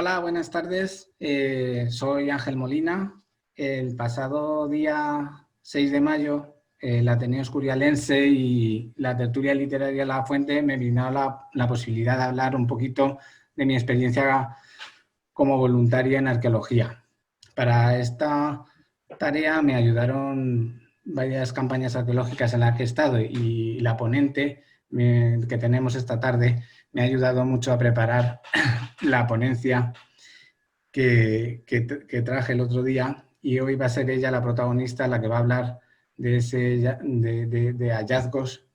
Hola, buenas tardes. Soy Ángel Molina. El pasado día 6 de mayo, el Ateneo Escurialense y la tertulia literaria La Fuente me brindaron la posibilidad de hablar un poquito de mi experiencia como voluntaria en arqueología. Para esta tarea me ayudaron varias campañas arqueológicas en las que he estado y la ponente que tenemos esta tarde me ha ayudado mucho a preparar la ponencia que traje el otro día, y hoy va a ser ella la protagonista, la que va a hablar de hallazgos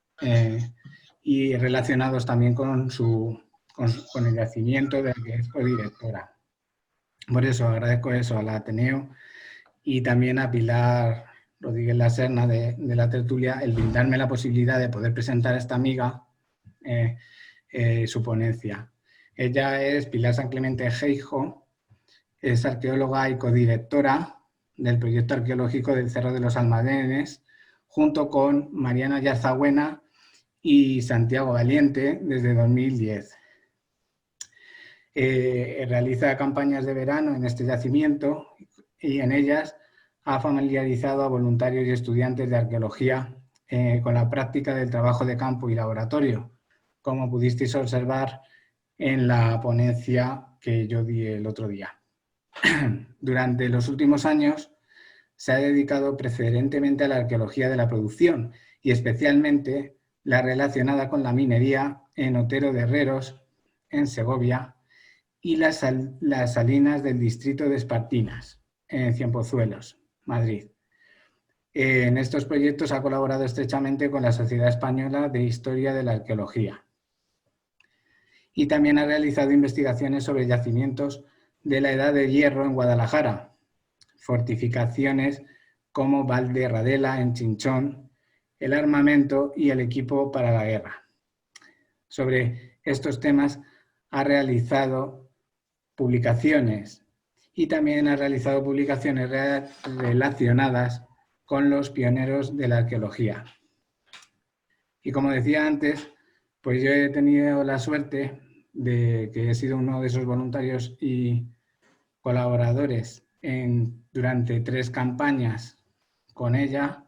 y relacionados también con el yacimiento del que es codirectora. Por eso agradezco eso al Ateneo y también a Pilar Rodríguez La Serna de la tertulia el brindarme la posibilidad de poder presentar a esta amiga su ponencia. Ella es Pilar San Clemente Geijo, es arqueóloga y codirectora del proyecto arqueológico del Cerro de los Almadenes, junto con Mariana Yarzagüena y Santiago Valiente desde 2010. Realiza campañas de verano en este yacimiento y en ellas ha familiarizado a voluntarios y estudiantes de arqueología con la práctica del trabajo de campo y laboratorio, como pudisteis observar en la ponencia que yo di el otro día. Durante los últimos años se ha dedicado preferentemente a la arqueología de la producción y especialmente la relacionada con la minería en Otero de Herreros, en Segovia, y las salinas del distrito de Espartinas, en Cienpozuelos, Madrid. En estos proyectos ha colaborado estrechamente con la Sociedad Española de Historia de la Arqueología. Y también ha realizado investigaciones sobre yacimientos de la Edad de Hierro en Guadalajara, fortificaciones como Valderradela en Chinchón, el armamento y el equipo para la guerra. Sobre estos temas ha realizado publicaciones y también ha realizado publicaciones relacionadas con los pioneros de la arqueología. Y como decía antes, pues yo he tenido la suerte de que he sido uno de esos voluntarios y colaboradores durante 3 campañas con ella,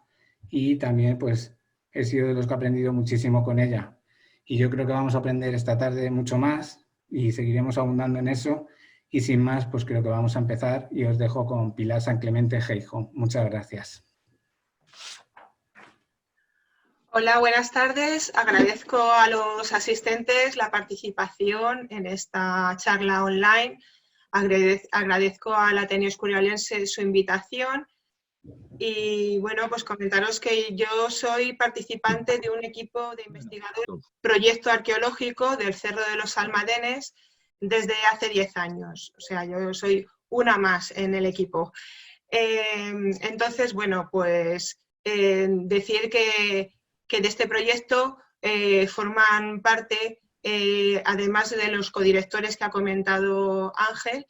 y también pues he sido de los que he aprendido muchísimo con ella. Y yo creo que vamos a aprender esta tarde mucho más y seguiremos abundando en eso. Y sin más, pues creo que vamos a empezar y os dejo con Pilar San Clemente Geijo. Muchas gracias. Hola, buenas tardes. Agradezco a los asistentes la participación en esta charla online. Agradezco al Ateneo Escurialense su invitación. Y bueno, pues comentaros que yo soy participante de un equipo de investigadores del proyecto arqueológico del Cerro de los Almadenes desde hace 10 años. O sea, yo soy una más en el equipo. Entonces, bueno, pues decir que de este proyecto forman parte, además de los codirectores que ha comentado Ángel,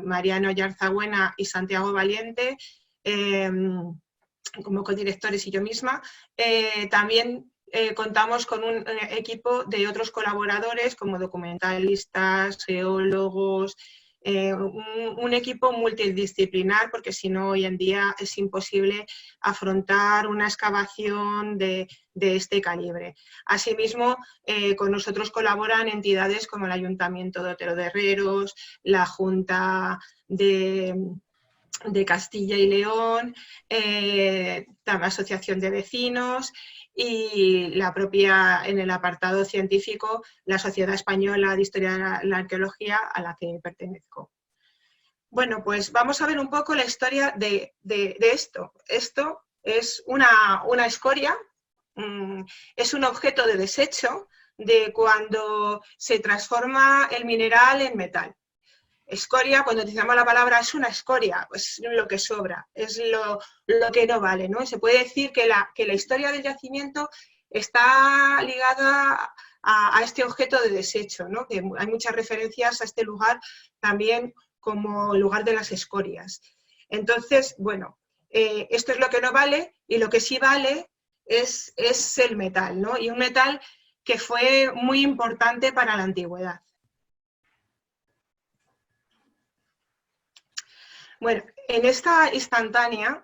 Mariano Yarzagüena y Santiago Valiente, como codirectores y yo misma. También contamos con un equipo de otros colaboradores como documentalistas, geólogos, un equipo multidisciplinar, porque si no hoy en día es imposible afrontar una excavación de este calibre. Asimismo, con nosotros colaboran entidades como el Ayuntamiento de Otero de Herreros, la Junta de Castilla y León, la Asociación de Vecinos y la propia, en el apartado científico, la Sociedad Española de Historia de la Arqueología, a la que pertenezco. Bueno, pues vamos a ver un poco la historia de esto. Esto es una escoria, es un objeto de desecho de cuando se transforma el mineral en metal. Escoria, cuando utilizamos la palabra es una escoria, pues lo que sobra, es lo que no vale, ¿no? Se puede decir que la historia del yacimiento está ligada a este objeto de desecho, ¿no? Que hay muchas referencias a este lugar también como el lugar de las escorias. Entonces, bueno, esto es lo que no vale, y lo que sí vale es el metal, ¿no? Y un metal que fue muy importante para la antigüedad. Bueno, en esta instantánea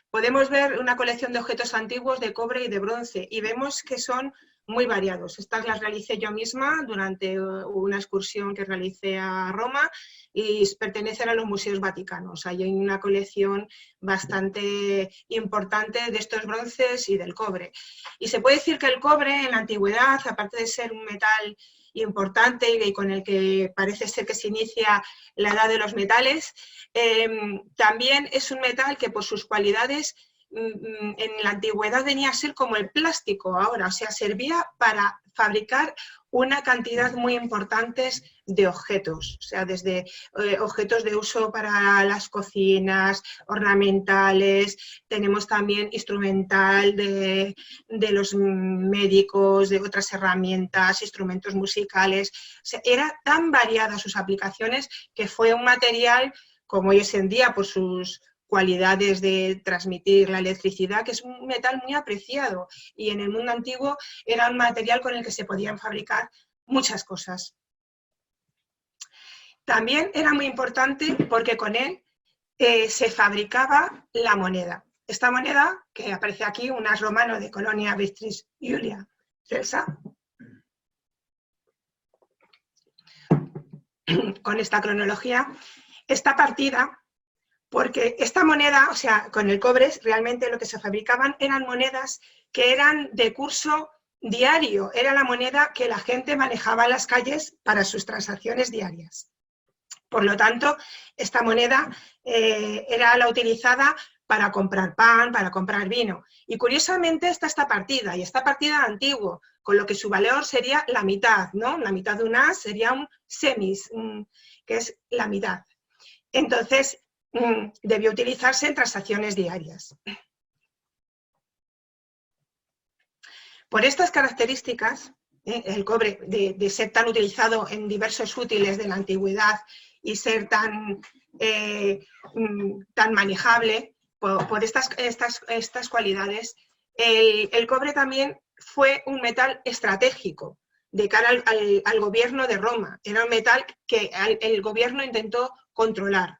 podemos ver una colección de objetos antiguos de cobre y de bronce y vemos que son muy variados. Estas las realicé yo misma durante una excursión que realicé a Roma y pertenecen a los museos vaticanos. Hay una colección bastante importante de estos bronces y del cobre. Y se puede decir que el cobre en la antigüedad, aparte de ser un metal importante y con el que parece ser que se inicia la edad de los metales, también es un metal que por sus cualidades en la antigüedad venía a ser como el plástico ahora, o sea, servía para fabricar una cantidad muy importante de objetos, o sea, desde objetos de uso para las cocinas, ornamentales, tenemos también instrumental de los médicos, de otras herramientas, instrumentos musicales, o sea, era tan variada sus aplicaciones que fue un material, como hoy en día, por sus cualidades de transmitir la electricidad, que es un metal muy apreciado y en el mundo antiguo era un material con el que se podían fabricar muchas cosas. También era muy importante porque con él se fabricaba la moneda. Esta moneda, que aparece aquí, un as romano de Colonia Vestris Iulia Celsa, con esta cronología, está partida porque esta moneda, o sea, con el cobre, realmente lo que se fabricaban eran monedas que eran de curso diario, era la moneda que la gente manejaba en las calles para sus transacciones diarias. Por lo tanto, esta moneda era la utilizada para comprar pan, para comprar vino. Y curiosamente esta está partida, y está partida antiguo, con lo que su valor sería la mitad, ¿no? La mitad de un as sería un semis, que es la mitad. Entonces, debió utilizarse en transacciones diarias. Por estas características, el cobre, de ser tan utilizado en diversos útiles de la antigüedad y ser tan manejable, por estas cualidades, el cobre también fue un metal estratégico de cara al gobierno de Roma. Era un metal que el gobierno intentó controlar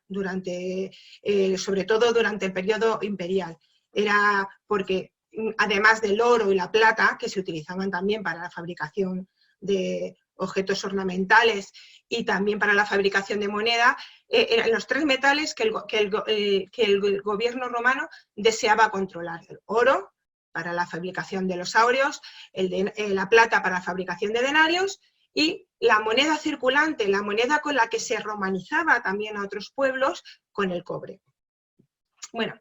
sobre todo durante el periodo imperial. Era porque, además del oro y la plata, que se utilizaban también para la fabricación de objetos ornamentales y también para la fabricación de moneda, eran los tres metales que el gobierno romano deseaba controlar: el oro para la fabricación de los áureos, la plata para la fabricación de denarios y la moneda circulante, la moneda con la que se romanizaba también a otros pueblos, con el cobre. Bueno,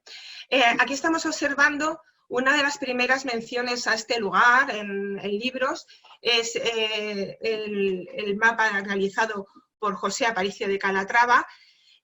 aquí estamos observando una de las primeras menciones a este lugar en libros, es el mapa realizado por José Aparicio de Calatrava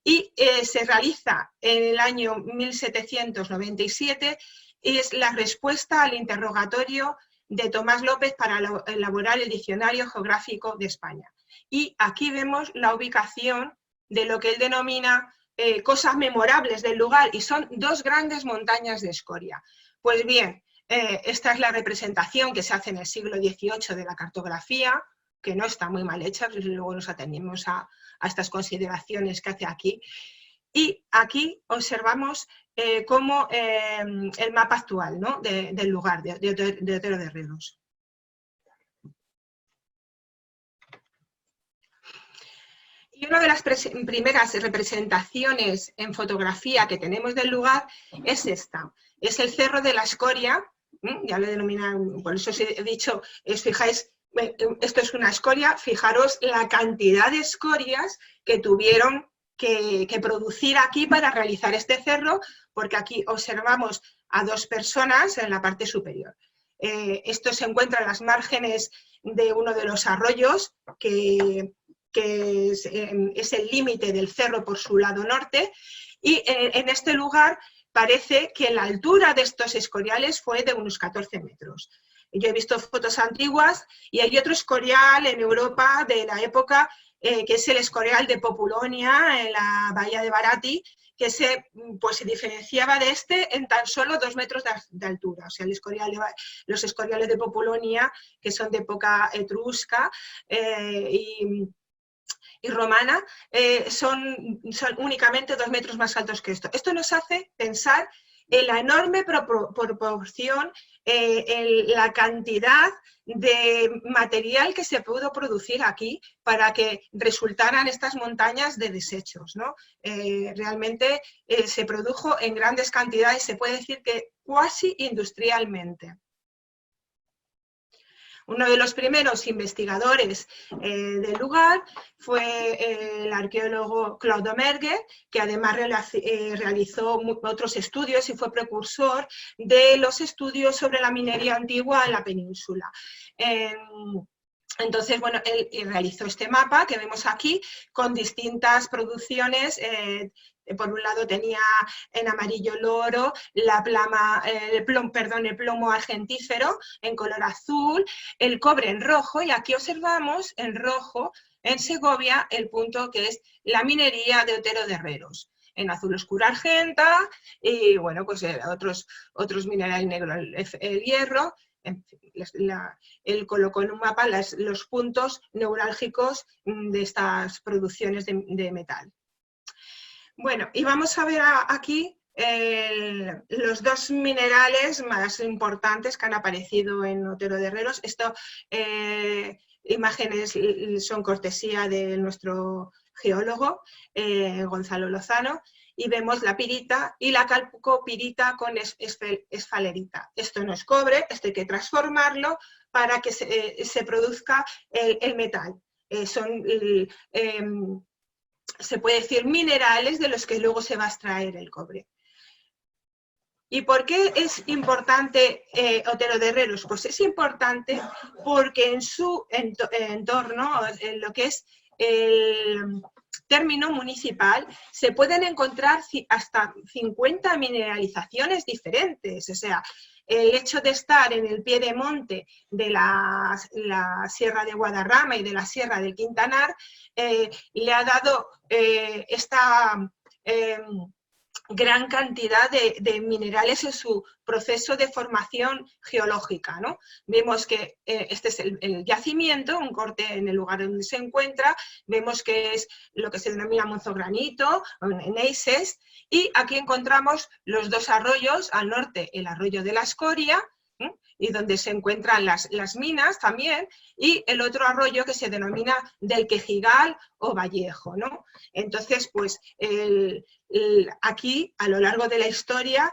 y se realiza en el año 1797 y es la respuesta al interrogatorio de Tomás López para elaborar el Diccionario Geográfico de España. Y aquí vemos la ubicación de lo que él denomina cosas memorables del lugar, y son dos grandes montañas de escoria. Pues bien, esta es la representación que se hace en el siglo XVIII de la cartografía, que no está muy mal hecha, pero luego nos atendemos a estas consideraciones que hace aquí. Y aquí observamos cómo el mapa actual, ¿no?, del lugar, de Otero de Ríos. Y una de las primeras representaciones en fotografía que tenemos del lugar es esta. Es el Cerro de la Escoria, ya lo denominan, por eso os he dicho, fijáis, esto es una escoria, fijaros la cantidad de escorias que tuvieron que producir aquí para realizar este cerro, porque aquí observamos a dos personas en la parte superior. Esto se encuentra en las márgenes de uno de los arroyos, que es el límite del cerro por su lado norte, y en este lugar parece que la altura de estos escoriales fue de unos 14 metros. Yo he visto fotos antiguas y hay otro escorial en Europa de la época, que es el escorial de Populonia, en la bahía de Barati, que se diferenciaba de este en tan solo 2 metros de altura. O sea, los escoriales de Populonia, que son de época etrusca, y romana son únicamente 2 metros más altos que esto. Esto nos hace pensar en la enorme proporción, la cantidad de material que se pudo producir aquí para que resultaran estas montañas de desechos, ¿no? Realmente se produjo en grandes cantidades, se puede decir que cuasi industrialmente. Uno de los primeros investigadores del lugar fue el arqueólogo Claude Domergue, que además realizó otros estudios y fue precursor de los estudios sobre la minería antigua en la península. Entonces, bueno, él realizó este mapa que vemos aquí con distintas producciones. Por un lado tenía en amarillo el oro, el plomo argentífero en color azul, el cobre en rojo, y aquí observamos en rojo, en Segovia, el punto que es la minería de Otero de Herreros. En azul oscuro argenta y, bueno, pues otros minerales negros, el hierro. En fin, él colocó en un mapa los puntos neurálgicos de estas producciones de metal. Bueno, y vamos a ver aquí los 2 minerales más importantes que han aparecido en Otero de Herreros. Estas imágenes son cortesía de nuestro geólogo, Gonzalo Lozano, y vemos la pirita y la calcopirita con esfalerita. Esto no es cobre, esto hay que transformarlo para que se produzca el metal. Se puede decir minerales de los que luego se va a extraer el cobre. ¿Y por qué es importante Otero de Herreros? Pues es importante porque en su entorno, en lo que es el término municipal, se pueden encontrar hasta 50 mineralizaciones diferentes. O sea, el hecho de estar en el pie de monte de la Sierra de Guadarrama y de la Sierra del Quintanar le ha dado esta gran cantidad de minerales en su proceso de formación geológica, ¿no? Vemos que este es el yacimiento, un corte en el lugar donde se encuentra, vemos que es lo que se denomina monzogranito, neises, y aquí encontramos los 2 arroyos, al norte el arroyo de la Escoria, y donde se encuentran las minas también, y el otro arroyo que se denomina del Quejigal o Vallejo, ¿no? Entonces, pues aquí, a lo largo de la historia,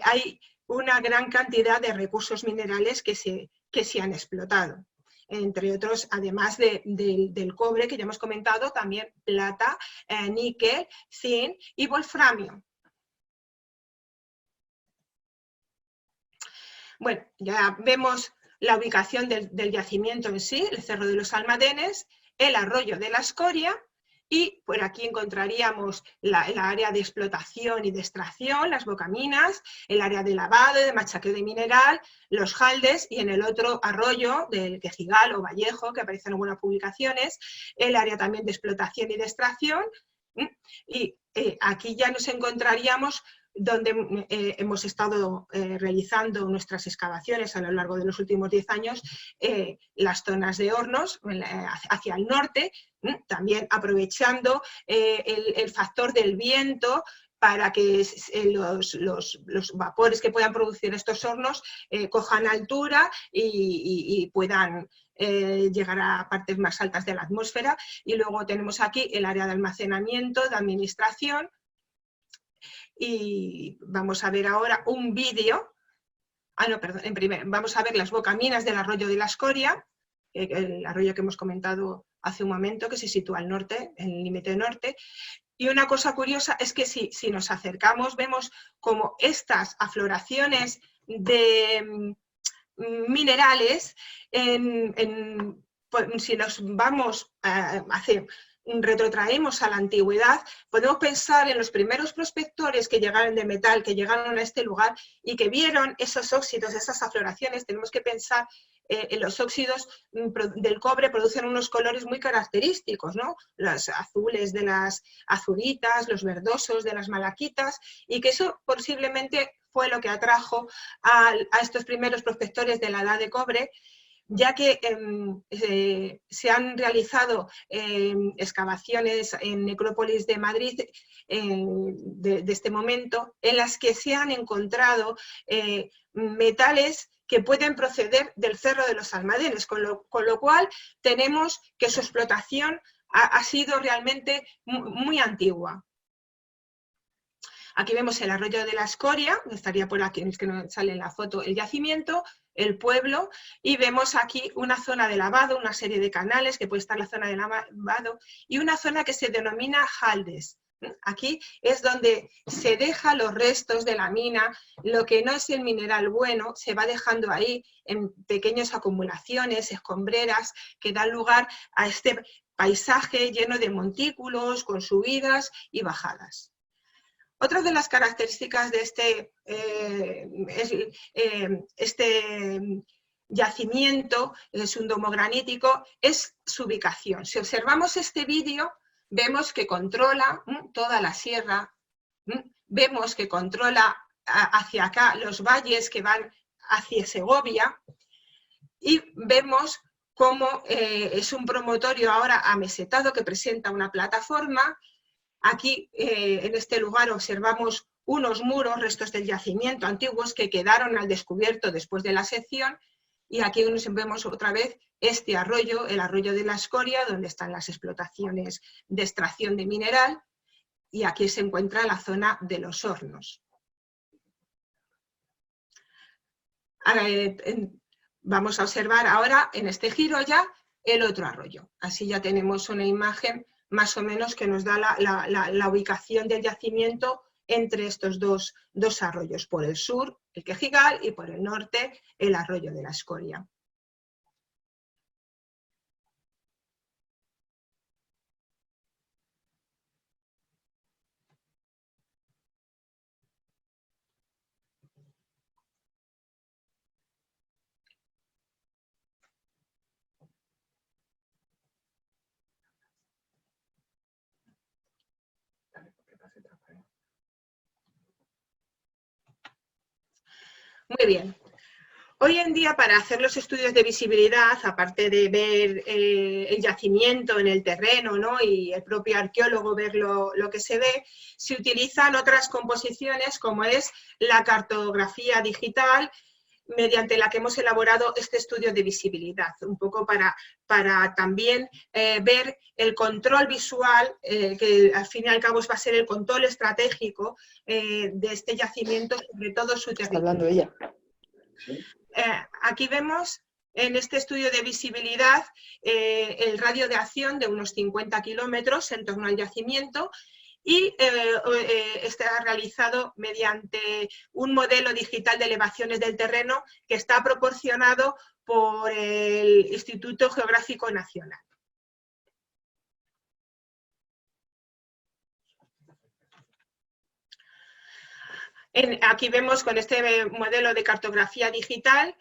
hay una gran cantidad de recursos minerales que se han explotado. Entre otros, además del cobre, que ya hemos comentado, también plata, níquel, zinc y wolframio. Bueno, ya vemos la ubicación del yacimiento en sí, el Cerro de los Almadenes, el arroyo de la Escoria, y por aquí encontraríamos la área de explotación y de extracción, las bocaminas, el área de lavado, de machaqueo de mineral, los jaldes, y en el otro arroyo del Quejigal o Vallejo, que aparece en algunas publicaciones, el área también de explotación y de extracción. Y aquí ya nos encontraríamos donde hemos estado realizando nuestras excavaciones a lo largo de los últimos 10 años, las zonas de hornos hacia el norte, también aprovechando el factor del viento para que los vapores que puedan producir estos hornos cojan altura y puedan llegar a partes más altas de la atmósfera. Y luego tenemos aquí el área de almacenamiento, de administración. Y vamos a ver ahora un vídeo. Vamos a ver las bocaminas del arroyo de la Escoria, el arroyo que hemos comentado hace un momento, que se sitúa al norte, en el límite norte. Y una cosa curiosa es que si nos acercamos, vemos como estas afloraciones de minerales, si nos vamos retrotraemos a la antigüedad, podemos pensar en los primeros prospectores que llegaron de metal, que llegaron a este lugar y que vieron esos óxidos, esas afloraciones. Tenemos que pensar en los óxidos del cobre, producen unos colores muy característicos, ¿no? Los azules de las azuritas, los verdosos de las malaquitas, y que eso posiblemente fue lo que atrajo a estos primeros prospectores de la edad de cobre, ya que se han realizado excavaciones en necrópolis de Madrid de este momento, en las que se han encontrado metales que pueden proceder del Cerro de los Almadenes, con lo cual tenemos que su explotación ha sido realmente muy antigua. Aquí vemos el arroyo de la Escoria, estaría por aquí, es que no sale en la foto, el yacimiento, el pueblo, y vemos aquí una zona de lavado, una serie de canales, que puede estar la zona de lavado, y una zona que se denomina Jaldes. Aquí es donde se dejan los restos de la mina, lo que no es el mineral bueno, se va dejando ahí en pequeñas acumulaciones, escombreras, que dan lugar a este paisaje lleno de montículos, con subidas y bajadas. Otra de las características de este yacimiento subdomogranítico es su ubicación. Si observamos este vídeo, vemos que controla toda la sierra, vemos que controla hacia acá los valles que van hacia Segovia y vemos cómo es un promontorio ahora amesetado que presenta una plataforma. Aquí, en este lugar, observamos unos muros, restos del yacimiento antiguos que quedaron al descubierto después de la sección, y aquí vemos otra vez este arroyo, el arroyo de la Escoria, donde están las explotaciones de extracción de mineral, y aquí se encuentra la zona de los hornos. Ahora, vamos a observar ahora, en este giro ya, el otro arroyo. Así ya tenemos una imagen más o menos que nos da la ubicación del yacimiento entre estos dos arroyos, por el sur el Quejigal y por el norte el arroyo de la Escoria. Muy bien. Hoy en día, para hacer los estudios de visibilidad, aparte de ver el yacimiento en el terreno, ¿no?, y el propio arqueólogo ver lo que se ve, se utilizan otras composiciones, como es la cartografía digital, mediante la que hemos elaborado este estudio de visibilidad, un poco para también ver el control visual, que al fin y al cabo va a ser el control estratégico de este yacimiento, sobre todo su territorio. Está hablando ella. ¿Sí? Aquí vemos en este estudio de visibilidad el radio de acción de unos 50 kilómetros en torno al yacimiento, y está realizado mediante un modelo digital de elevaciones del terreno que está proporcionado por el Instituto Geográfico Nacional. Aquí vemos con este modelo de cartografía digital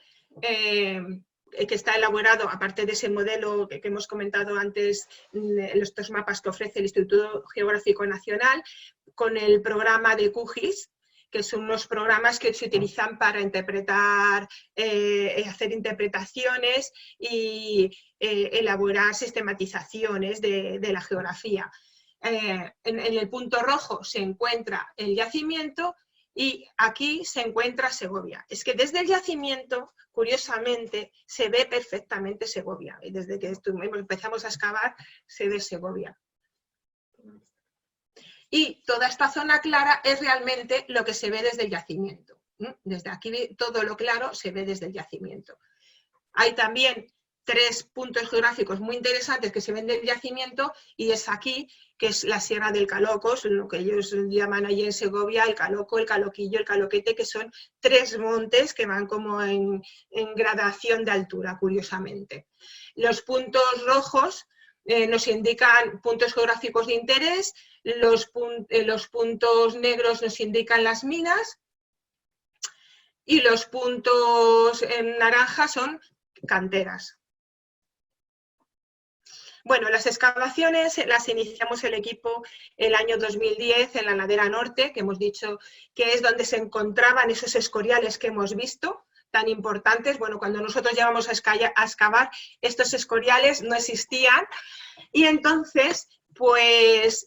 que está elaborado, aparte de ese modelo que hemos comentado antes, estos mapas que ofrece el Instituto Geográfico Nacional, con el programa de QGIS, que son unos programas que se utilizan para interpretar, hacer interpretaciones y elaborar sistematizaciones de la geografía. En el punto rojo se encuentra el yacimiento, y aquí se encuentra Segovia. Es que desde el yacimiento, curiosamente, se ve perfectamente Segovia. Y desde que empezamos a excavar, se ve Segovia. Y toda esta zona clara es realmente lo que se ve desde el yacimiento. Desde aquí todo lo claro se ve desde el yacimiento. Hay también 3 puntos geográficos muy interesantes que se ven del yacimiento, y es aquí, que es la Sierra del Calocos, lo que ellos llaman allí en Segovia el Caloco, el Caloquillo, el Caloquete, que son 3 montes que van como en gradación de altura, curiosamente. Los puntos rojos nos indican puntos geográficos de interés, los puntos negros nos indican las minas, y los puntos en naranja son canteras. Bueno, las excavaciones las iniciamos el equipo el año 2010 en la ladera norte, que hemos dicho que es donde se encontraban esos escoriales que hemos visto, tan importantes. Bueno, cuando nosotros llevamos a excavar, estos escoriales no existían y entonces pues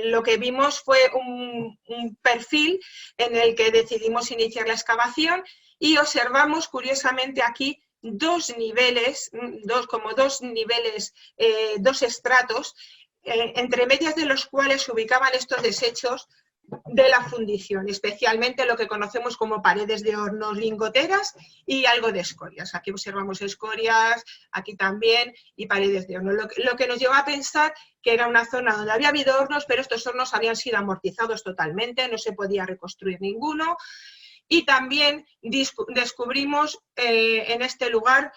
lo que vimos fue un perfil en el que decidimos iniciar la excavación y observamos curiosamente aquí dos estratos, entre medias de los cuales se ubicaban estos desechos de la fundición, especialmente lo que conocemos como paredes de hornos lingoteras y algo de escorias. Aquí observamos escorias, aquí también, y paredes de horno. Lo que nos llevó a pensar que era una zona donde había habido hornos, pero estos hornos habían sido amortizados totalmente, no se podía reconstruir ninguno. Y también descubrimos en este lugar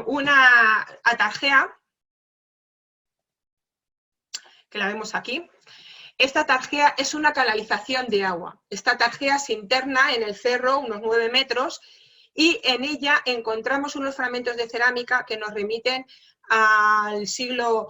una atarjea, que la vemos aquí. Esta tarjea es una canalización de agua. Esta tarjea se interna en el cerro unos 9 metros y en ella encontramos unos fragmentos de cerámica que nos remiten al siglo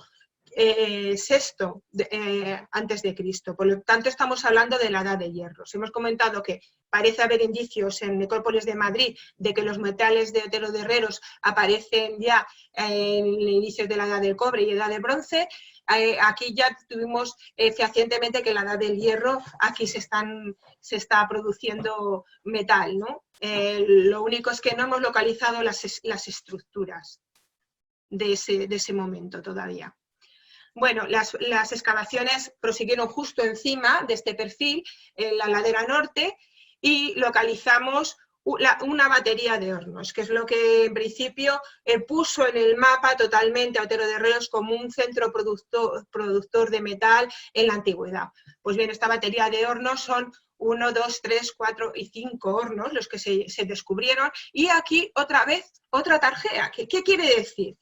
VI antes de Cristo. Por lo tanto, estamos hablando de la Edad de Hierro. Hemos comentado que parece haber indicios en necrópolis de Madrid de que los metales de Otero de Herreros aparecen ya en inicios de la Edad del Cobre y Edad del Bronce. Aquí ya tuvimos fehacientemente que en la Edad del Hierro aquí se está produciendo metal, ¿no? Lo único es que no hemos localizado las estructuras de ese momento todavía. Bueno, las excavaciones prosiguieron justo encima de este perfil, en la ladera norte, y localizamos una batería de hornos, que es lo que en principio puso en el mapa totalmente a Otero de Herreros como un centro productor de metal en la antigüedad. Pues bien, esta batería de hornos son 1, 2, 3, 4 y 5 hornos los que se descubrieron, y aquí otra vez otra tarjea. ¿Qué quiere decir?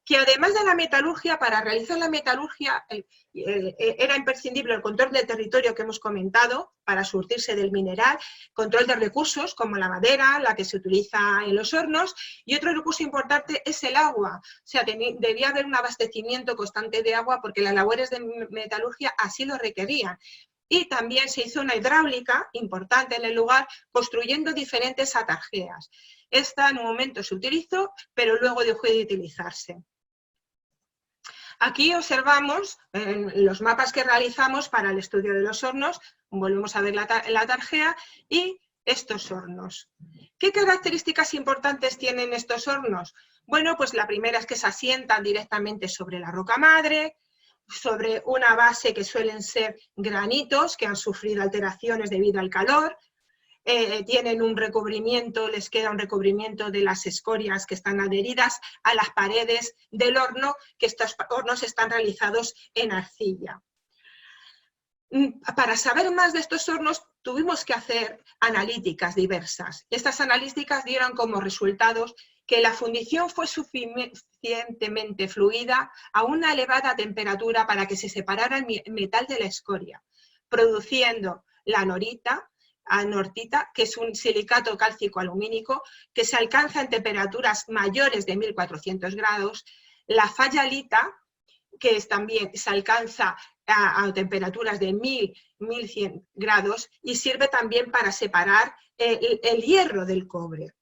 Que además de la metalurgia, para realizar la metalurgia era imprescindible el control del territorio que hemos comentado para surtirse del mineral, control de recursos como la madera, la que se utiliza en los hornos, y otro recurso importante es el agua. O sea, debía haber un abastecimiento constante de agua porque las labores de metalurgia así lo requerían. Y también se hizo una hidráulica importante en el lugar, construyendo diferentes atarjeas. Esta en un momento se utilizó, pero luego dejó de utilizarse. Aquí observamos en los mapas que realizamos para el estudio de los hornos, volvemos a ver la tarjea y estos hornos. ¿Qué características importantes tienen estos hornos? Bueno, pues la primera es que se asientan directamente sobre la roca madre, sobre una base que suelen ser granitos que han sufrido alteraciones debido al calor. Tienen un recubrimiento, les queda un recubrimiento de las escorias que están adheridas a las paredes del horno, que estos hornos están realizados en arcilla. Para saber más de estos hornos tuvimos que hacer analíticas diversas. Estas analíticas dieron como resultados que la fundición fue suficientemente fluida a una elevada temperatura para que se separara el metal de la escoria, produciendo la anortita, que es un silicato cálcico alumínico que se alcanza en temperaturas mayores de 1400 grados, la fayalita, que también se alcanza a temperaturas de 1100 grados y sirve también para separar el hierro del cobre.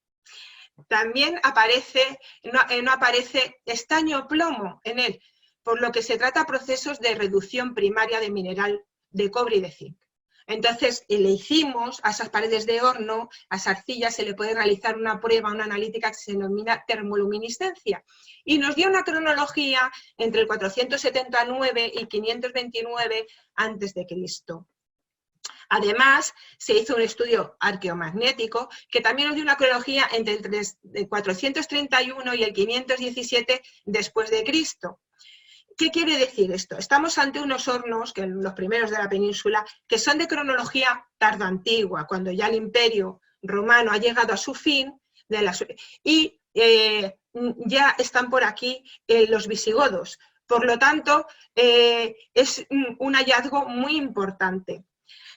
También no aparece estaño plomo en él, por lo que se trata de procesos de reducción primaria de mineral de cobre y de zinc. Entonces, le hicimos a esas paredes de horno, a esa arcilla, se le puede realizar una prueba, una analítica que se denomina termoluminiscencia. Y nos dio una cronología entre el 479 y 529 a.C. Además, se hizo un estudio arqueomagnético que también nos dio una cronología entre el 431 y el 517 después de Cristo. ¿Qué quiere decir esto? Estamos ante unos hornos, que los primeros de la península, que son de cronología tardoantigua, cuando ya el Imperio Romano ha llegado a su fin, y ya están por aquí los visigodos. Por lo tanto, es un hallazgo muy importante.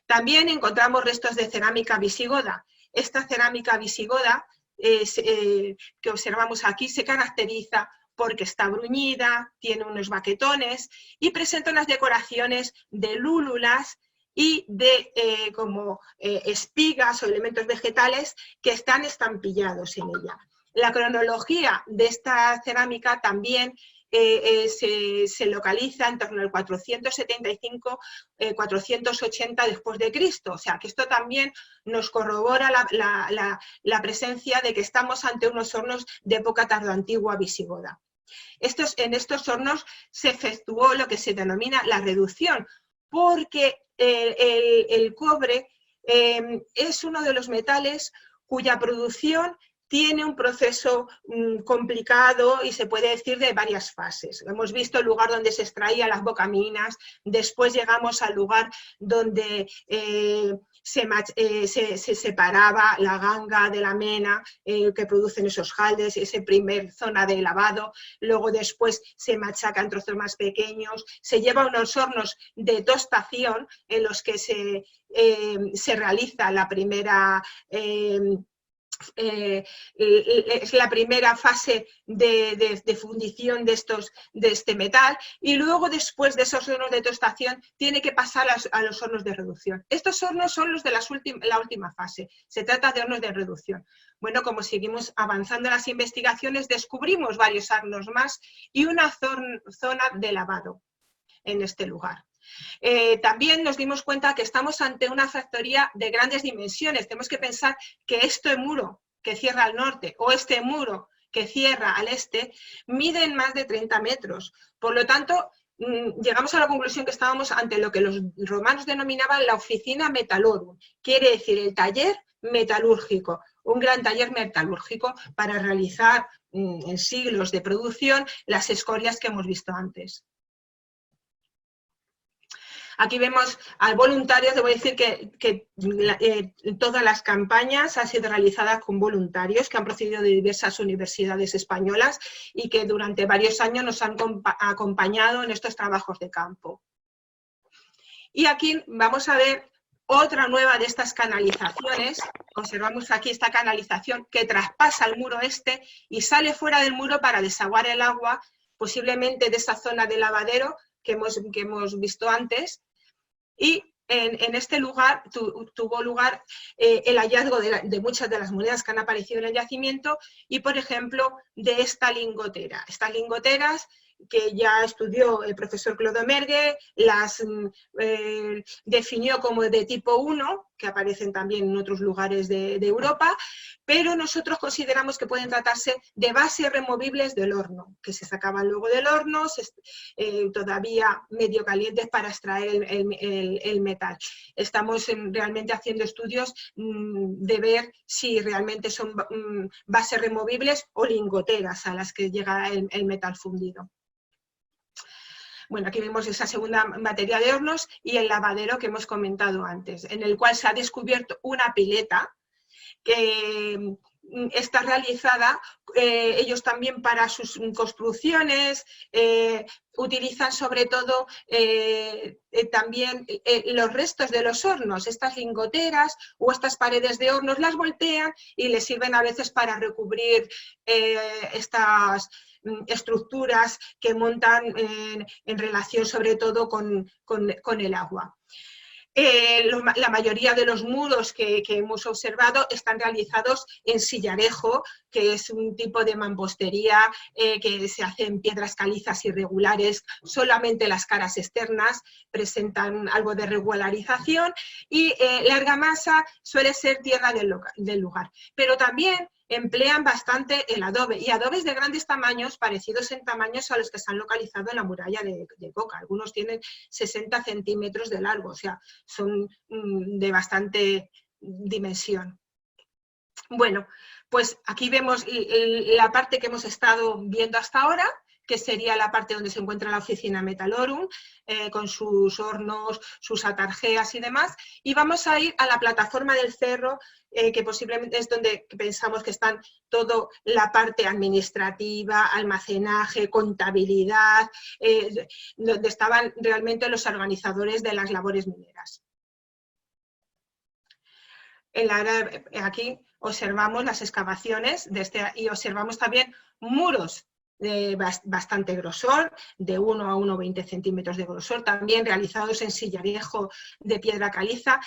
También encontramos restos de cerámica visigoda. Esta cerámica visigoda que observamos aquí se caracteriza porque está bruñida, tiene unos baquetones y presenta unas decoraciones de lúlulas y de como espigas o elementos vegetales que están estampillados en ella. La cronología de esta cerámica también se localiza en torno al 475-480 después de Cristo. O sea, que esto también nos corrobora la presencia de que estamos ante unos hornos de época tardoantigua visigoda. En estos hornos se efectuó lo que se denomina la reducción, porque el cobre es uno de los metales cuya producción tiene un proceso complicado y se puede decir de varias fases. Hemos visto el lugar donde se extraían las bocaminas, después llegamos al lugar donde se separaba la ganga de la mena que producen esos jaldes, esa primer zona de lavado, luego después se machaca en trozos más pequeños, se lleva a unos hornos de tostación en los que se realiza la primera es la primera fase de fundición de este metal, y luego después de esos hornos de tostación tiene que pasar a los hornos de reducción. Estos hornos son los de la última fase, se trata de hornos de reducción. Bueno, como seguimos avanzando en las investigaciones, descubrimos varios hornos más y una zona de lavado en este lugar. También nos dimos cuenta que estamos ante una factoría de grandes dimensiones. Tenemos que pensar que este muro que cierra al norte o este muro que cierra al este miden más de 30 metros. Por lo tanto, llegamos a la conclusión que estábamos ante lo que los romanos denominaban la oficina metalorum, quiere decir el taller metalúrgico, un gran taller metalúrgico para realizar en siglos de producción las escorias que hemos visto antes. Aquí vemos al voluntario. Debo decir que todas las campañas han sido realizadas con voluntarios que han procedido de diversas universidades españolas y que durante varios años nos han acompañado en estos trabajos de campo. Y aquí vamos a ver otra nueva de estas canalizaciones. Observamos aquí esta canalización que traspasa el muro este y sale fuera del muro para desaguar el agua, posiblemente de esa zona de lavadero que hemos visto antes, y en este lugar tuvo lugar el hallazgo de muchas de las monedas que han aparecido en el yacimiento y, por ejemplo, de esta lingotera. Estas lingoteras que ya estudió el profesor Clodomergue, las definió como de tipo 1, que aparecen también en otros lugares de Europa, pero nosotros consideramos que pueden tratarse de bases removibles del horno, que se sacaban luego del horno, todavía medio calientes para extraer el metal. Estamos realmente haciendo estudios de ver si realmente son bases removibles o lingoteras a las que llega el metal fundido. Bueno, aquí vemos esa segunda batería de hornos y el lavadero que hemos comentado antes, en el cual se ha descubierto una pileta que está realizada, ellos también para sus construcciones utilizan sobre todo también los restos de los hornos, estas lingoteras o estas paredes de hornos las voltean y les sirven a veces para recubrir estas estructuras que montan en relación sobre todo con el agua. La mayoría de los muros que hemos observado están realizados en sillarejo, que es un tipo de mampostería que se hace en piedras calizas irregulares. Solamente las caras externas presentan algo de regularización y la argamasa suele ser tierra del lugar. Pero también emplean bastante el adobe, y adobes de grandes tamaños, parecidos en tamaños a los que se han localizado en la muralla de Coca. Algunos tienen 60 centímetros de largo, o sea, son de bastante dimensión. Bueno, pues aquí vemos la parte que hemos estado viendo hasta ahora, que sería la parte donde se encuentra la oficina Metalorum, con sus hornos, sus atarjeas y demás, y vamos a ir a la plataforma del cerro, que posiblemente es donde pensamos que están toda la parte administrativa, almacenaje, contabilidad, donde estaban realmente los organizadores de las labores mineras. Aquí observamos las excavaciones y observamos también muros bastante grosor, de 1 a 1,20 centímetros de grosor, también realizados en sillarejo de piedra caliza.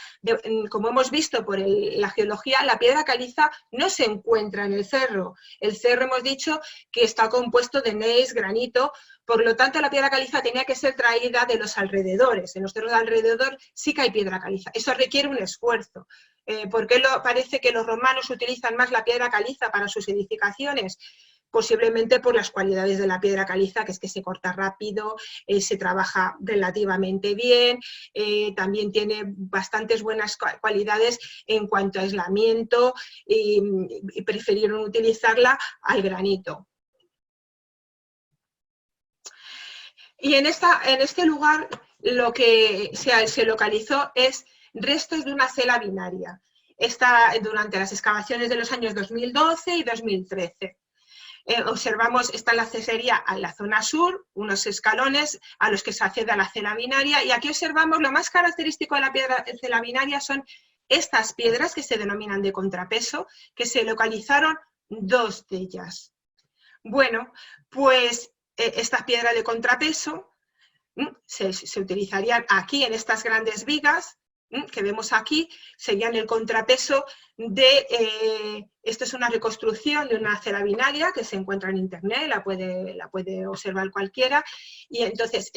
Como hemos visto por la geología, la piedra caliza no se encuentra en el cerro. El cerro hemos dicho que está compuesto de gneiss, granito, por lo tanto la piedra caliza tenía que ser traída de los alrededores. En los cerros de alrededor sí que hay piedra caliza. Eso requiere un esfuerzo. ¿Por qué parece que los romanos utilizan más la piedra caliza para sus edificaciones? Posiblemente por las cualidades de la piedra caliza, que es que se corta rápido, se trabaja relativamente bien, también tiene bastantes buenas cualidades en cuanto a aislamiento y prefirieron utilizarla al granito. Y en este lugar lo que se localizó es restos de una cela binaria. Durante las excavaciones de los años 2012 y 2013. Observamos, está la cesería en la zona sur, unos escalones a los que se accede a la cela binaria, y aquí observamos lo más característico de la cela binaria son estas piedras que se denominan de contrapeso, que se localizaron 2 de ellas. Bueno, pues estas piedras de contrapeso se utilizarían aquí en estas grandes vigas que vemos aquí, serían el contrapeso de, esto es una reconstrucción de una cela binaria que se encuentra en internet, la puede observar cualquiera, y entonces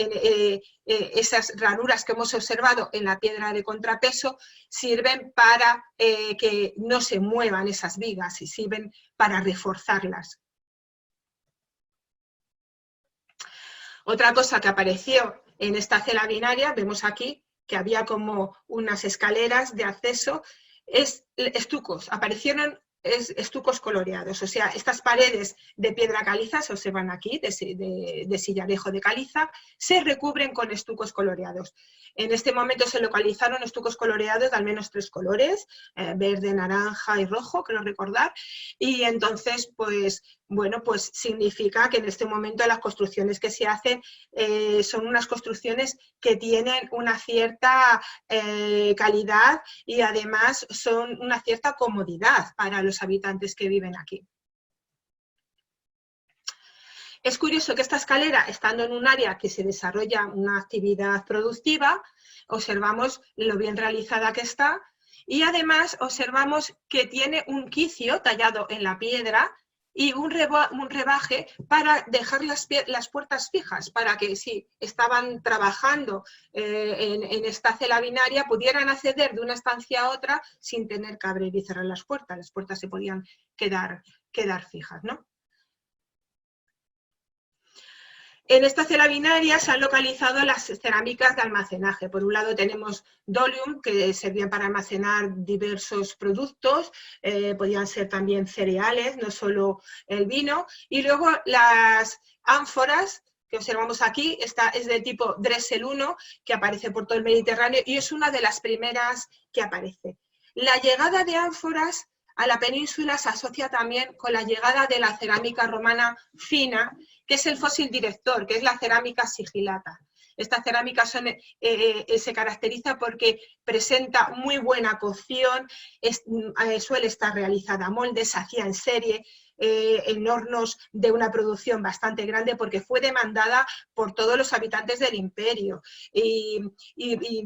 esas ranuras que hemos observado en la piedra de contrapeso sirven para que no se muevan esas vigas y sirven para reforzarlas. Otra cosa que apareció en esta cela binaria, vemos aquí, que había como unas escaleras de acceso, es estucos, aparecieron estucos coloreados, o sea, estas paredes de piedra caliza, se observan aquí, de sillarejo de caliza, se recubren con estucos coloreados. En este momento se localizaron estucos coloreados de al menos 3 colores, verde, naranja y rojo, creo recordar, y entonces, pues, bueno, pues significa que en este momento las construcciones que se hacen son unas construcciones que tienen una cierta calidad y además son una cierta comodidad para los habitantes que viven aquí. Es curioso que esta escalera, estando en un área que se desarrolla una actividad productiva, observamos lo bien realizada que está y además observamos que tiene un quicio tallado en la piedra y un rebaje para dejar las puertas fijas, para que si estaban trabajando en esta cela binaria pudieran acceder de una estancia a otra sin tener que abrir y cerrar las puertas se podían quedar fijas, ¿no? En esta cela binaria se han localizado las cerámicas de almacenaje. Por un lado tenemos dolium, que servían para almacenar diversos productos, podían ser también cereales, no solo el vino, y luego las ánforas que observamos aquí, esta es de tipo Dressel 1, que aparece por todo el Mediterráneo y es una de las primeras que aparece. La llegada de ánforas a la península se asocia también con la llegada de la cerámica romana fina, que es el fósil director, que es la cerámica sigilata. Esta cerámica se caracteriza porque presenta muy buena cocción, suele estar realizada a molde, se hacía en serie, en hornos de una producción bastante grande porque fue demandada por todos los habitantes del imperio y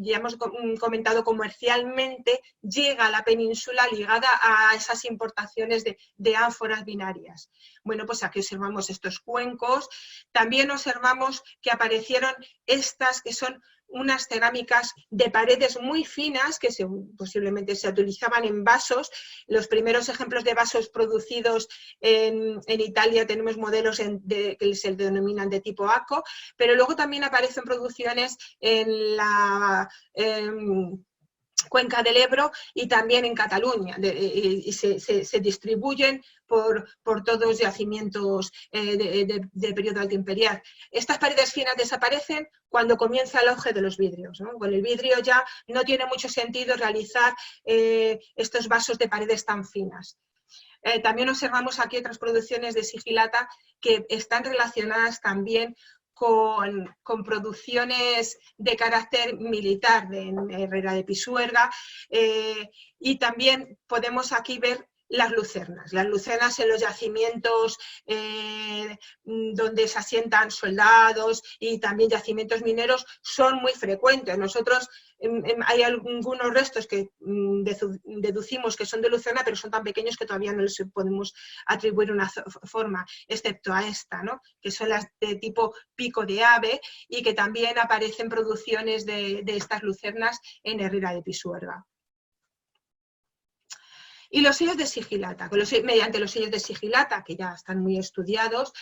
ya hemos comentado comercialmente llega a la península ligada a esas importaciones de ánforas binarias. Bueno, pues aquí observamos estos cuencos, también observamos que aparecieron estas que son unas cerámicas de paredes muy finas que posiblemente se utilizaban en vasos. Los primeros ejemplos de vasos producidos en Italia tenemos modelos que se denominan de tipo ACO, pero luego también aparecen producciones en la Cuenca del Ebro y también en Cataluña, y se distribuyen por todos los yacimientos del periodo alto imperial. Estas paredes finas desaparecen cuando comienza el auge de los vidrios, ¿no? Con el vidrio ya no tiene mucho sentido realizar estos vasos de paredes tan finas. También observamos aquí otras producciones de sigilata que están relacionadas también con producciones de carácter militar de Herrera de Pisuerga y también podemos aquí ver las lucernas. Las lucernas en los yacimientos donde se asientan soldados y también yacimientos mineros son muy frecuentes. Nosotros hay algunos restos que deducimos que son de lucerna, pero son tan pequeños que todavía no les podemos atribuir una forma, excepto a esta, ¿no? Que son las de tipo pico de ave y que también aparecen producciones de estas lucernas en Herrera de Pisuerga. Y los sellos de sigilata, mediante los sellos de sigilata, que ya están muy estudiados,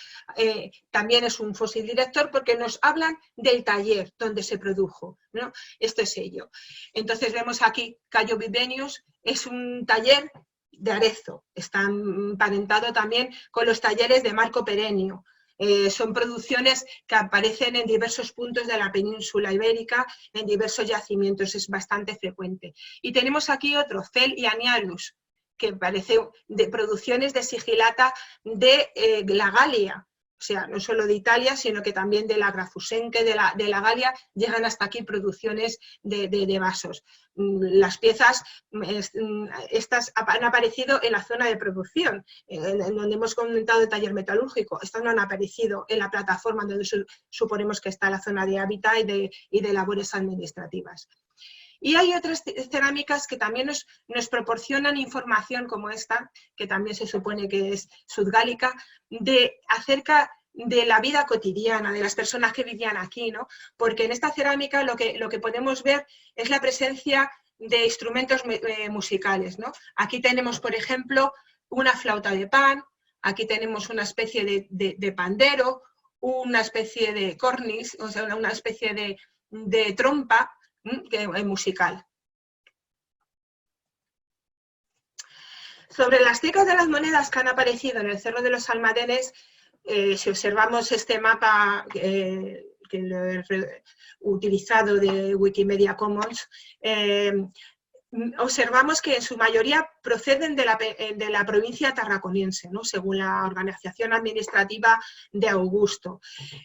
también es un fósil director porque nos hablan del taller donde se produjo, ¿no? Este sello. Entonces vemos aquí Cayo Vivenius, es un taller de Arezzo, está emparentado también con los talleres de Marco Perenio. Son producciones que aparecen en diversos puntos de la península ibérica, en diversos yacimientos, es bastante frecuente. Y tenemos aquí otro, Fel y Anialus, que parece de producciones de sigilata de la Galia, o sea, no solo de Italia, sino que también de la Grafusenque, de la Galia, llegan hasta aquí producciones de vasos. Las piezas, estas han aparecido en la zona de producción, en donde hemos comentado el taller metalúrgico. Estas no han aparecido en la plataforma donde suponemos que está la zona de hábitat y de labores administrativas. Y hay otras cerámicas que también nos proporcionan información como esta, que también se supone que es sudgálica, acerca de la vida cotidiana, de las personas que vivían aquí, ¿no? Porque en esta cerámica lo que podemos ver es la presencia de instrumentos musicales, ¿no? Aquí tenemos, por ejemplo, una flauta de pan, aquí tenemos una especie de pandero, una especie de cornis, o sea, una especie de trompa, musical. Sobre las cicas de las monedas que han aparecido en el Cerro de los Almadenes, si observamos este mapa que lo he utilizado de Wikimedia Commons, observamos que en su mayoría proceden de la provincia tarraconiense, ¿no? Según la organización administrativa de Augusto.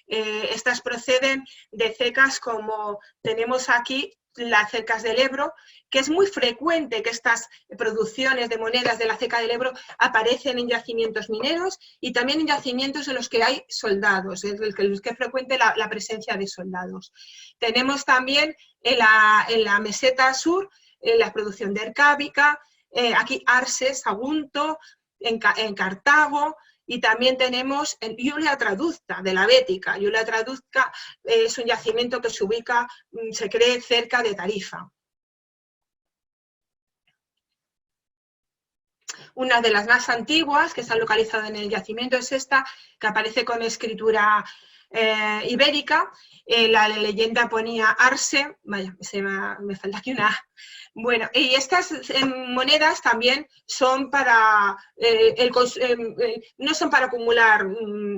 Estas proceden de cecas como tenemos aquí, las cecas del Ebro, que es muy frecuente que estas producciones de monedas de la ceca del Ebro aparecen en yacimientos mineros y también en yacimientos en los que hay soldados, en los que es frecuente la presencia de soldados. Tenemos también en la meseta sur la producción de Ercábica, aquí Arse, Sagunto, en Cartago, y también tenemos en Iulia Traduzca, de la Bética. Iulia Traduzca es un yacimiento que se ubica, se cree, cerca de Tarifa. Una de las más antiguas que está localizada en el yacimiento es esta, que aparece con escritura ibérica. La leyenda ponía Arse, vaya, me falta aquí una. Bueno, y estas monedas también son para, no son para acumular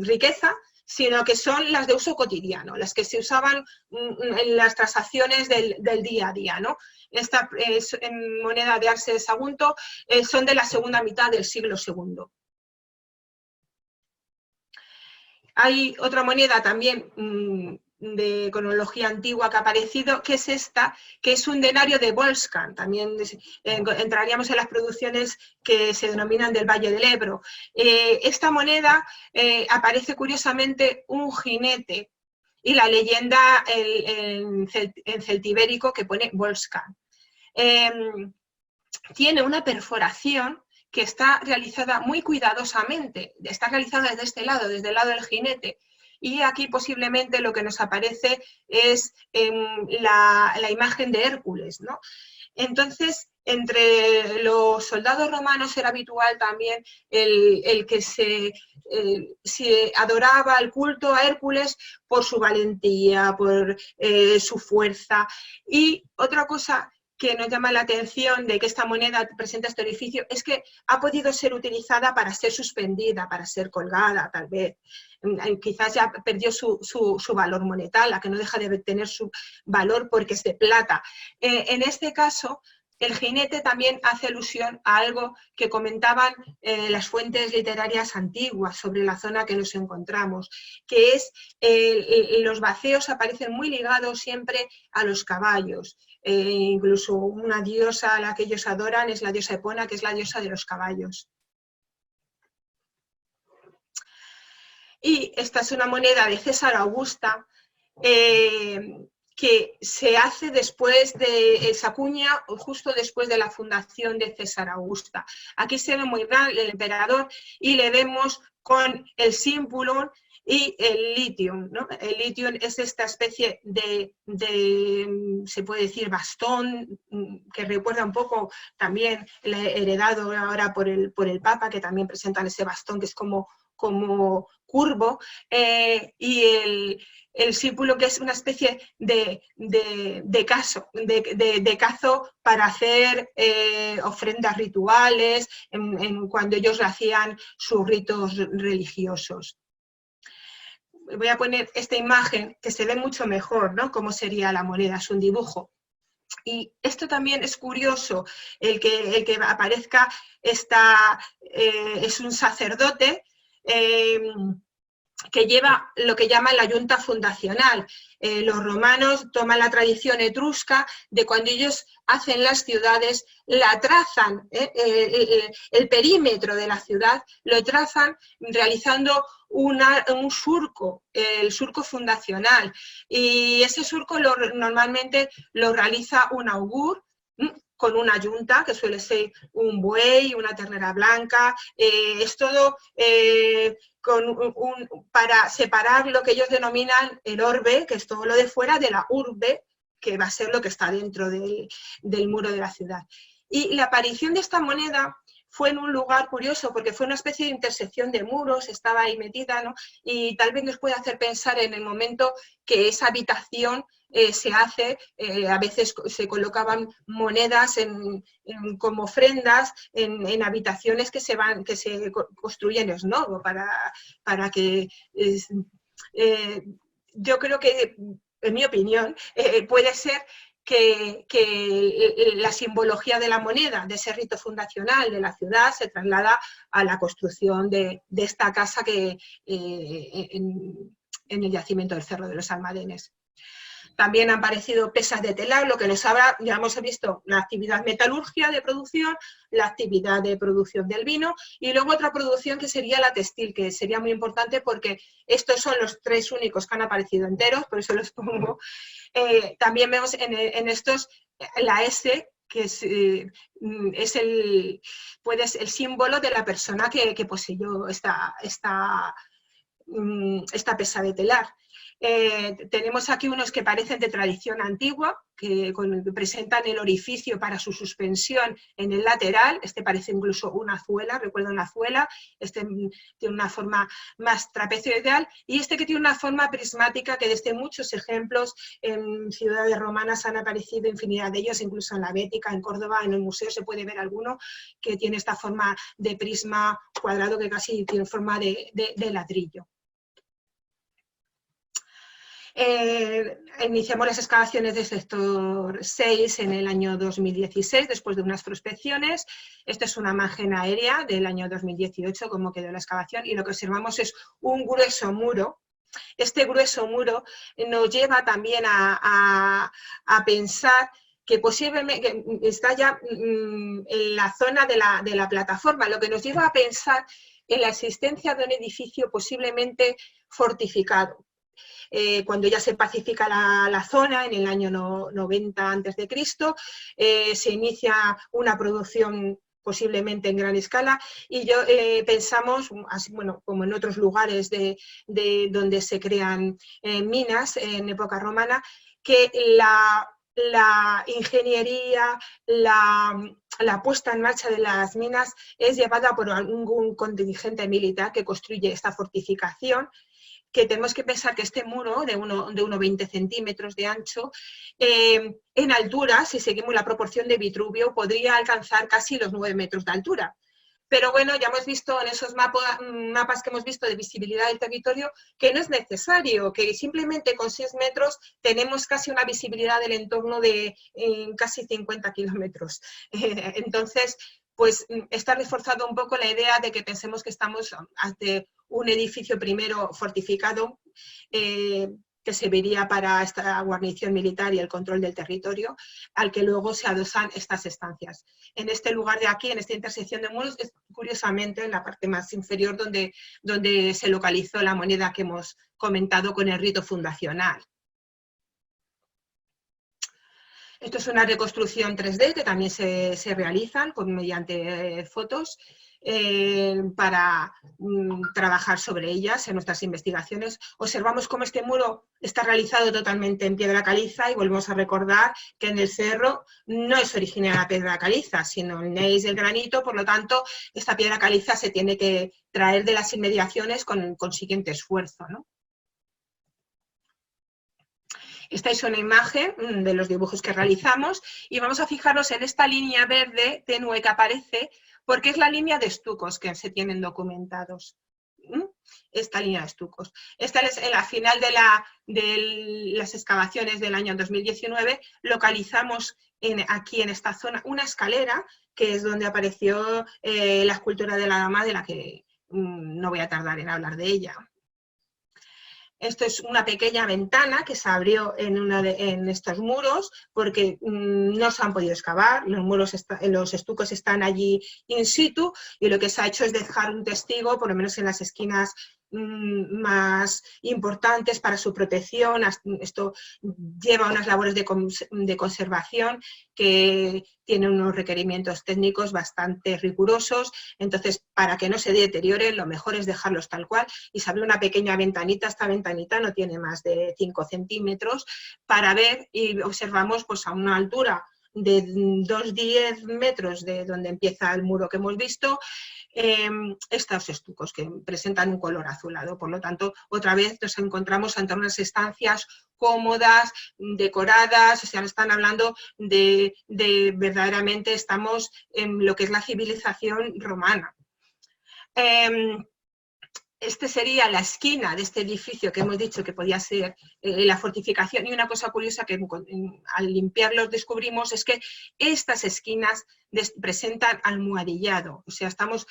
riqueza, sino que son las de uso cotidiano, las que se usaban en las transacciones del día a día, ¿no? Esta moneda de Arse de Sagunto son de la segunda mitad del siglo II. Hay otra moneda también de cronología antigua que ha aparecido, que es esta, que es un denario de Volscan. También entraríamos en las producciones que se denominan del Valle del Ebro. Esta moneda aparece curiosamente un jinete y la leyenda en celtibérico que pone Volscan. Tiene una perforación que está realizada muy cuidadosamente, está realizada desde este lado, desde el lado del jinete, y aquí posiblemente lo que nos aparece es la imagen de Hércules, ¿no? Entonces, entre los soldados romanos era habitual también el que se adoraba el culto a Hércules por su valentía, por su fuerza. Y otra cosa que nos llama la atención de que esta moneda presenta este orificio es que ha podido ser utilizada para ser suspendida, para ser colgada, tal vez. Quizás ya perdió su valor monetal, la que no deja de tener su valor porque es de plata. En este caso, el jinete también hace alusión a algo que comentaban las fuentes literarias antiguas sobre la zona que nos encontramos, que es los baceos aparecen muy ligados siempre a los caballos. Incluso una diosa a la que ellos adoran es la diosa Epona, que es la diosa de los caballos. Y esta es una moneda de César Augusta, que se hace después de, se acuña justo después de la fundación de César Augusta. Aquí se ve muy bien el emperador y le vemos con el símbolo y el litium, ¿no? El litium es esta especie de, se puede decir, bastón, que recuerda un poco también el heredado ahora por el Papa, que también presentan ese bastón que es como curvo, y el símbolo, que es una especie de cazo para hacer ofrendas rituales cuando ellos hacían sus ritos religiosos. Voy a poner esta imagen que se ve mucho mejor, ¿no? Cómo sería la moneda, es un dibujo. Y esto también es curioso, el que aparezca es un sacerdote que lleva lo que llaman la yunta fundacional. Los romanos toman la tradición etrusca de cuando ellos hacen las ciudades, la trazan, el perímetro de la ciudad lo trazan realizando un surco, el surco fundacional, y ese surco normalmente lo realiza un augur con una yunta, que suele ser un buey, una ternera blanca, es todo para separar lo que ellos denominan el orbe, que es todo lo de fuera, de la urbe, que va a ser lo que está dentro del muro de la ciudad. Y la aparición de esta moneda fue en un lugar curioso, porque fue una especie de intersección de muros, estaba ahí metida, ¿no? Y tal vez nos puede hacer pensar en el momento que esa habitación se hace, a veces se colocaban monedas como ofrendas en habitaciones que se construyen esnobo para que yo creo que, en mi opinión, puede ser que la simbología de la moneda, de ese rito fundacional de la ciudad, se traslada a la construcción de esta casa que en el yacimiento del Cerro de los Almadenes. También han aparecido pesas de telar, lo que nos habla, ya hemos visto la actividad metalurgia de producción, la actividad de producción del vino, y luego otra producción que sería la textil, que sería muy importante porque estos son los tres únicos que han aparecido enteros, por eso los pongo. También vemos en estos la S, que es el símbolo de la persona que poseyó esta pesa de telar. Tenemos aquí unos que parecen de tradición antigua, que presentan el orificio para su suspensión en el lateral. Este parece incluso una azuela, recuerda una azuela. Este tiene una forma más trapezoidal, y este que tiene una forma prismática, que desde muchos ejemplos en ciudades romanas han aparecido infinidad de ellos, incluso en la Bética, en Córdoba, en el museo se puede ver alguno que tiene esta forma de prisma cuadrado que casi tiene forma de ladrillo. Iniciamos las excavaciones del sector 6 en el año 2016, después de unas prospecciones. Esta es una imagen aérea del año 2018, cómo quedó la excavación, y lo que observamos es un grueso muro. Este grueso muro nos lleva también a pensar que posiblemente está ya en la zona de la plataforma, lo que nos lleva a pensar en la existencia de un edificio posiblemente fortificado. Cuando ya se pacifica la zona, en el año 90 a.C., se inicia una producción posiblemente en gran escala, y pensamos, así, bueno, como en otros lugares donde se crean minas en época romana, que la ingeniería, la puesta en marcha de las minas es llevada por algún contingente militar que construye esta fortificación, que tenemos que pensar que este muro de 1,20 centímetros de ancho, en altura, si seguimos la proporción de Vitruvio, podría alcanzar casi los 9 metros de altura. Pero bueno, ya hemos visto en esos mapas que hemos visto de visibilidad del territorio que no es necesario, que simplemente con 6 metros tenemos casi una visibilidad del entorno de casi 50 kilómetros. Entonces, pues está reforzado un poco la idea de que pensemos que estamos ante un edificio primero fortificado, que serviría para esta guarnición militar y el control del territorio, al que luego se adosan estas estancias. En este lugar de aquí, en esta intersección de muros, es curiosamente en la parte más inferior donde se localizó la moneda que hemos comentado con el rito fundacional. Esto es una reconstrucción 3D que también se realizan mediante fotos para trabajar sobre ellas en nuestras investigaciones. Observamos cómo este muro está realizado totalmente en piedra caliza y volvemos a recordar que en el cerro no es originaria la piedra caliza, sino el gneiss del granito, por lo tanto, esta piedra caliza se tiene que traer de las inmediaciones con el consiguiente esfuerzo, ¿no? Esta es una imagen de los dibujos que realizamos y vamos a fijarnos en esta línea verde tenue que aparece porque es la línea de estucos que se tienen documentados. Esta línea de estucos. Esta es en la final de las excavaciones del año 2019, localizamos aquí en esta zona una escalera que es donde apareció la escultura de la dama, de la que no voy a tardar en hablar de ella. Esto es una pequeña ventana que se abrió en estos muros porque no se han podido excavar, los estucos están allí in situ y lo que se ha hecho es dejar un testigo, por lo menos en las esquinas más importantes para su protección. Esto lleva unas labores de conservación que tienen unos requerimientos técnicos bastante rigurosos, entonces para que no se deterioren lo mejor es dejarlos tal cual y se abre una pequeña ventanita. Esta ventanita no tiene más de 5 centímetros para ver y observamos pues a una altura de 2,10 metros de donde empieza el muro que hemos visto, estos estucos que presentan un color azulado. Por lo tanto, otra vez nos encontramos ante unas estancias cómodas, decoradas, o sea, están hablando de verdaderamente estamos en lo que es la civilización romana. Esta sería la esquina de este edificio que hemos dicho que podía ser la fortificación, y una cosa curiosa que al limpiarlos descubrimos es que estas esquinas presentan almohadillado, o sea, estamos,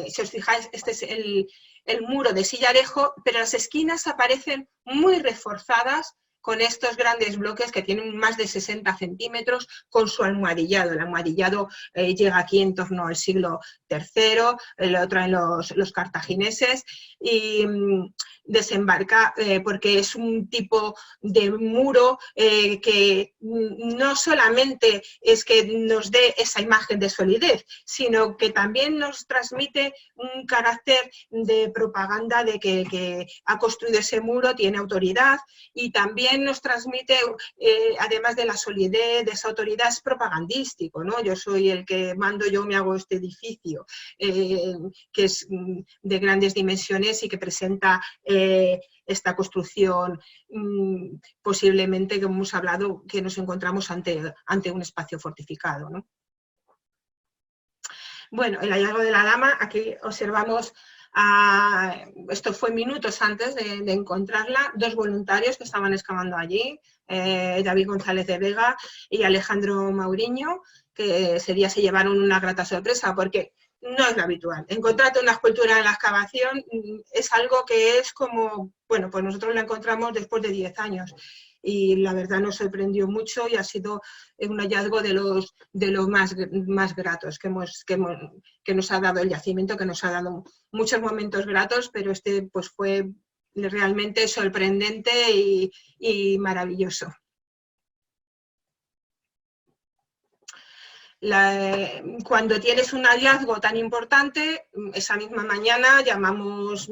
si os fijáis, este es el muro de sillarejo, pero las esquinas aparecen muy reforzadas con estos grandes bloques que tienen más de 60 centímetros con su almohadillado. El almohadillado llega aquí en torno al siglo III, el otro en los cartagineses, y desembarca porque es un tipo de muro que no solamente es que nos dé esa imagen de solidez, sino que también nos transmite un carácter de propaganda de que ha construido ese muro, tiene autoridad, y también nos transmite, además de la solidez, de esa autoridad, es propagandístico, ¿no? Yo soy el que mando, yo me hago este edificio, que es de grandes dimensiones y que presenta esta construcción posiblemente, que hemos hablado, que nos encontramos ante un espacio fortificado, ¿no? Bueno, el hallazgo de la dama, aquí observamos, esto fue minutos antes de encontrarla, 2 voluntarios que estaban excavando allí, David González de Vega y Alejandro Mauriño, que ese día se llevaron una grata sorpresa porque no es lo habitual. Encontrarte una escultura en la excavación es algo que es como, bueno, pues nosotros la encontramos después de 10 años. Y la verdad nos sorprendió mucho y ha sido un hallazgo de los más gratos que nos ha dado el yacimiento, que nos ha dado muchos momentos gratos, pero este pues fue realmente sorprendente y maravilloso. Cuando tienes un hallazgo tan importante, esa misma mañana llamamos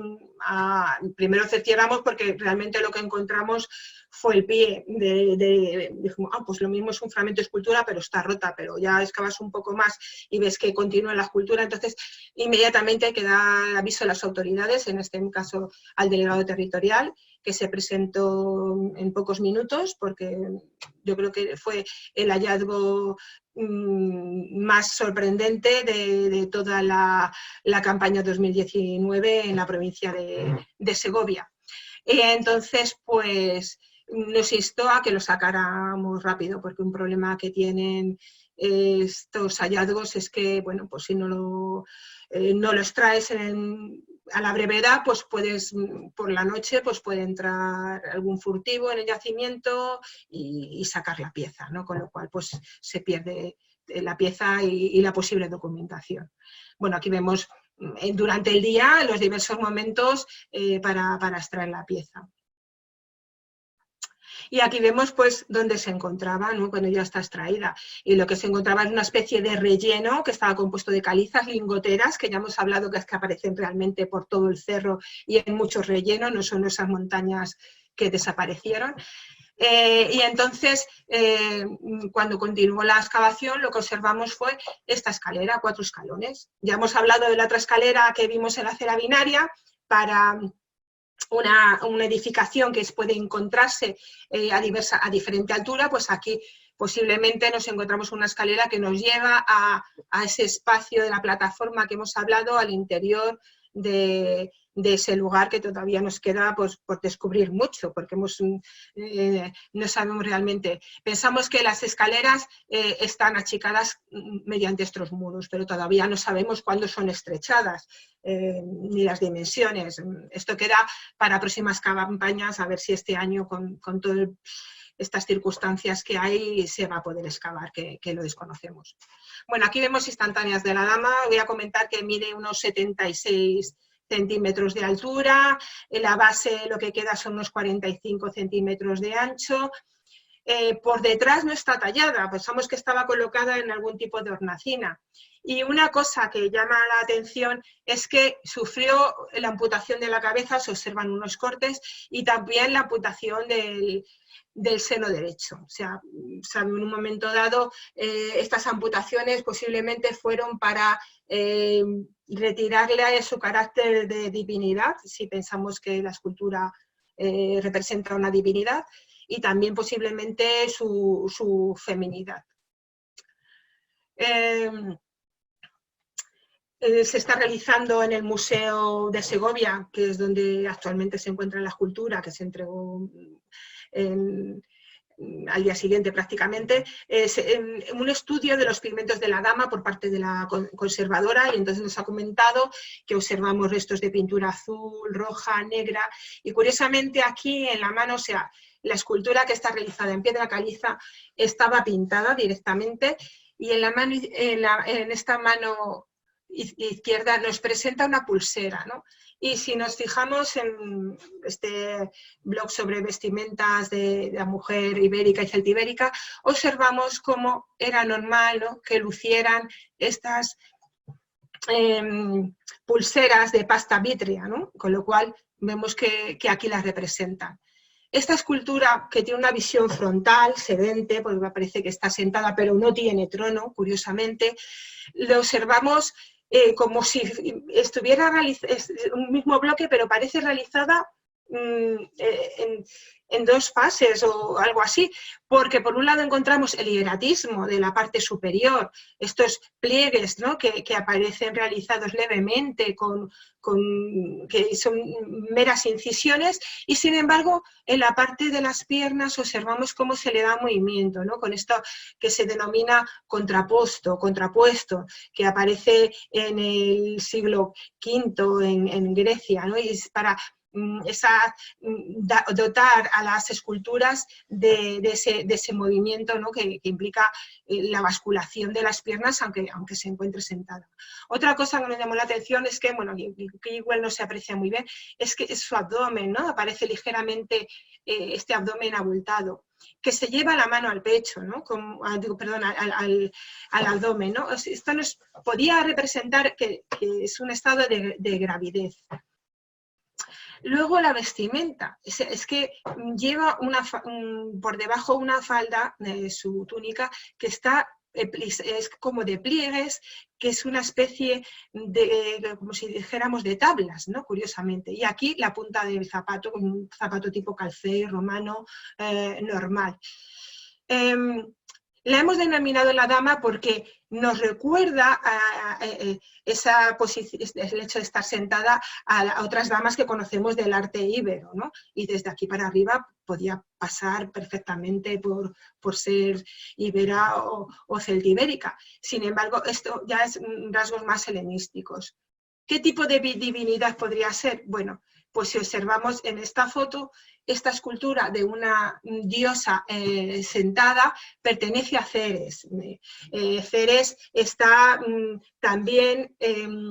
primero cercioramos porque realmente lo que encontramos fue el pie dijimos, pues lo mismo es un fragmento de escultura, pero está rota, pero ya excavas un poco más y ves que continúa la escultura, entonces inmediatamente hay que dar aviso a las autoridades, en este caso al delegado territorial, que se presentó en pocos minutos, porque yo creo que fue el hallazgo más sorprendente de toda la campaña 2019 en la provincia de Segovia. Entonces, pues nos instó a que lo sacáramos rápido, porque un problema que tienen estos hallazgos es que, bueno, pues si no los traes en a la brevedad, pues por la noche pues puede entrar algún furtivo en el yacimiento y sacar la pieza, ¿no? Con lo cual pues se pierde la pieza y la posible documentación. Bueno, aquí vemos durante el día los diversos momentos para extraer la pieza. Y aquí vemos pues dónde se encontraba, ¿no? Cuando ya está extraída. Y lo que se encontraba es una especie de relleno que estaba compuesto de calizas lingoteras, que ya hemos hablado que es que aparecen realmente por todo el cerro y en muchos rellenos, no son esas montañas que desaparecieron. Y entonces, cuando continuó la excavación, lo que observamos fue esta escalera, 4 escalones. Ya hemos hablado de la otra escalera que vimos en la acera binaria para una edificación que puede encontrarse a diferente altura, pues aquí posiblemente nos encontramos una escalera que nos lleva a ese espacio de la plataforma que hemos hablado, al interior de ese lugar, que todavía nos queda pues, por descubrir mucho, porque no sabemos realmente. Pensamos que las escaleras están achicadas mediante estos muros, pero todavía no sabemos cuándo son estrechadas, ni las dimensiones. Esto queda para próximas campañas, a ver si este año con todas estas circunstancias que hay se va a poder excavar, que lo desconocemos. Bueno, aquí vemos instantáneas de la dama. Voy a comentar que mide unos 76 centímetros de altura, en la base lo que queda son unos 45 centímetros de ancho. Por detrás no está tallada, pensamos que estaba colocada en algún tipo de hornacina. Y una cosa que llama la atención es que sufrió la amputación de la cabeza, se observan unos cortes, y también la amputación del seno derecho. O sea, en un momento dado, estas amputaciones posiblemente fueron para retirarle su carácter de divinidad, si pensamos que la escultura representa una divinidad, y también posiblemente su feminidad. Se está realizando en el Museo de Segovia, que es donde actualmente se encuentra la escultura, que se entregó al día siguiente prácticamente, un estudio de los pigmentos de la dama por parte de la conservadora, y entonces nos ha comentado que observamos restos de pintura azul, roja, negra, y curiosamente aquí en la mano, o sea, la escultura que está realizada en piedra caliza estaba pintada directamente, y en esta mano izquierda nos presenta una pulsera, ¿no? Y si nos fijamos en este blog sobre vestimentas de la mujer ibérica y celtibérica, observamos cómo era normal, ¿no?, que lucieran estas pulseras de pasta vítrea, ¿no? Con lo cual vemos que aquí las representan. Esta escultura, que tiene una visión frontal, sedente, porque me parece que está sentada, pero no tiene trono, curiosamente, lo observamos como si estuviera un mismo bloque, pero parece realizada en 2 fases o algo así, porque por un lado encontramos el hieratismo de la parte superior, estos pliegues, ¿no?, que aparecen realizados levemente, que son meras incisiones, y sin embargo en la parte de las piernas observamos cómo se le da movimiento, ¿no?, con esto que se denomina contrapuesto, que aparece en el siglo V en Grecia, ¿no?, y es para dotar a las esculturas de ese movimiento, ¿no?, que implica la basculación de las piernas, aunque se encuentre sentada. Otra cosa que me llamó la atención es que, bueno, que igual no se aprecia muy bien, es que su abdomen, ¿no?, aparece ligeramente este abdomen abultado, que se lleva la mano al pecho, ¿no?, al abdomen, ¿no? Esto podía representar que es un estado de gravidez. Luego la vestimenta, es que lleva por debajo una falda de su túnica que es como de pliegues, que es una especie de, como si dijéramos, de tablas, ¿no?, curiosamente. Y aquí la punta del zapato, un zapato tipo calcé romano normal. La hemos denominado la dama porque nos recuerda el hecho de estar sentada a otras damas que conocemos del arte íbero, ¿no? Y desde aquí para arriba podía pasar perfectamente por ser íbera o celtibérica. Sin embargo, esto ya es rasgos más helenísticos. ¿Qué tipo de divinidad podría ser? Bueno, pues si observamos en esta foto, esta escultura de una diosa sentada pertenece a Ceres. Ceres está también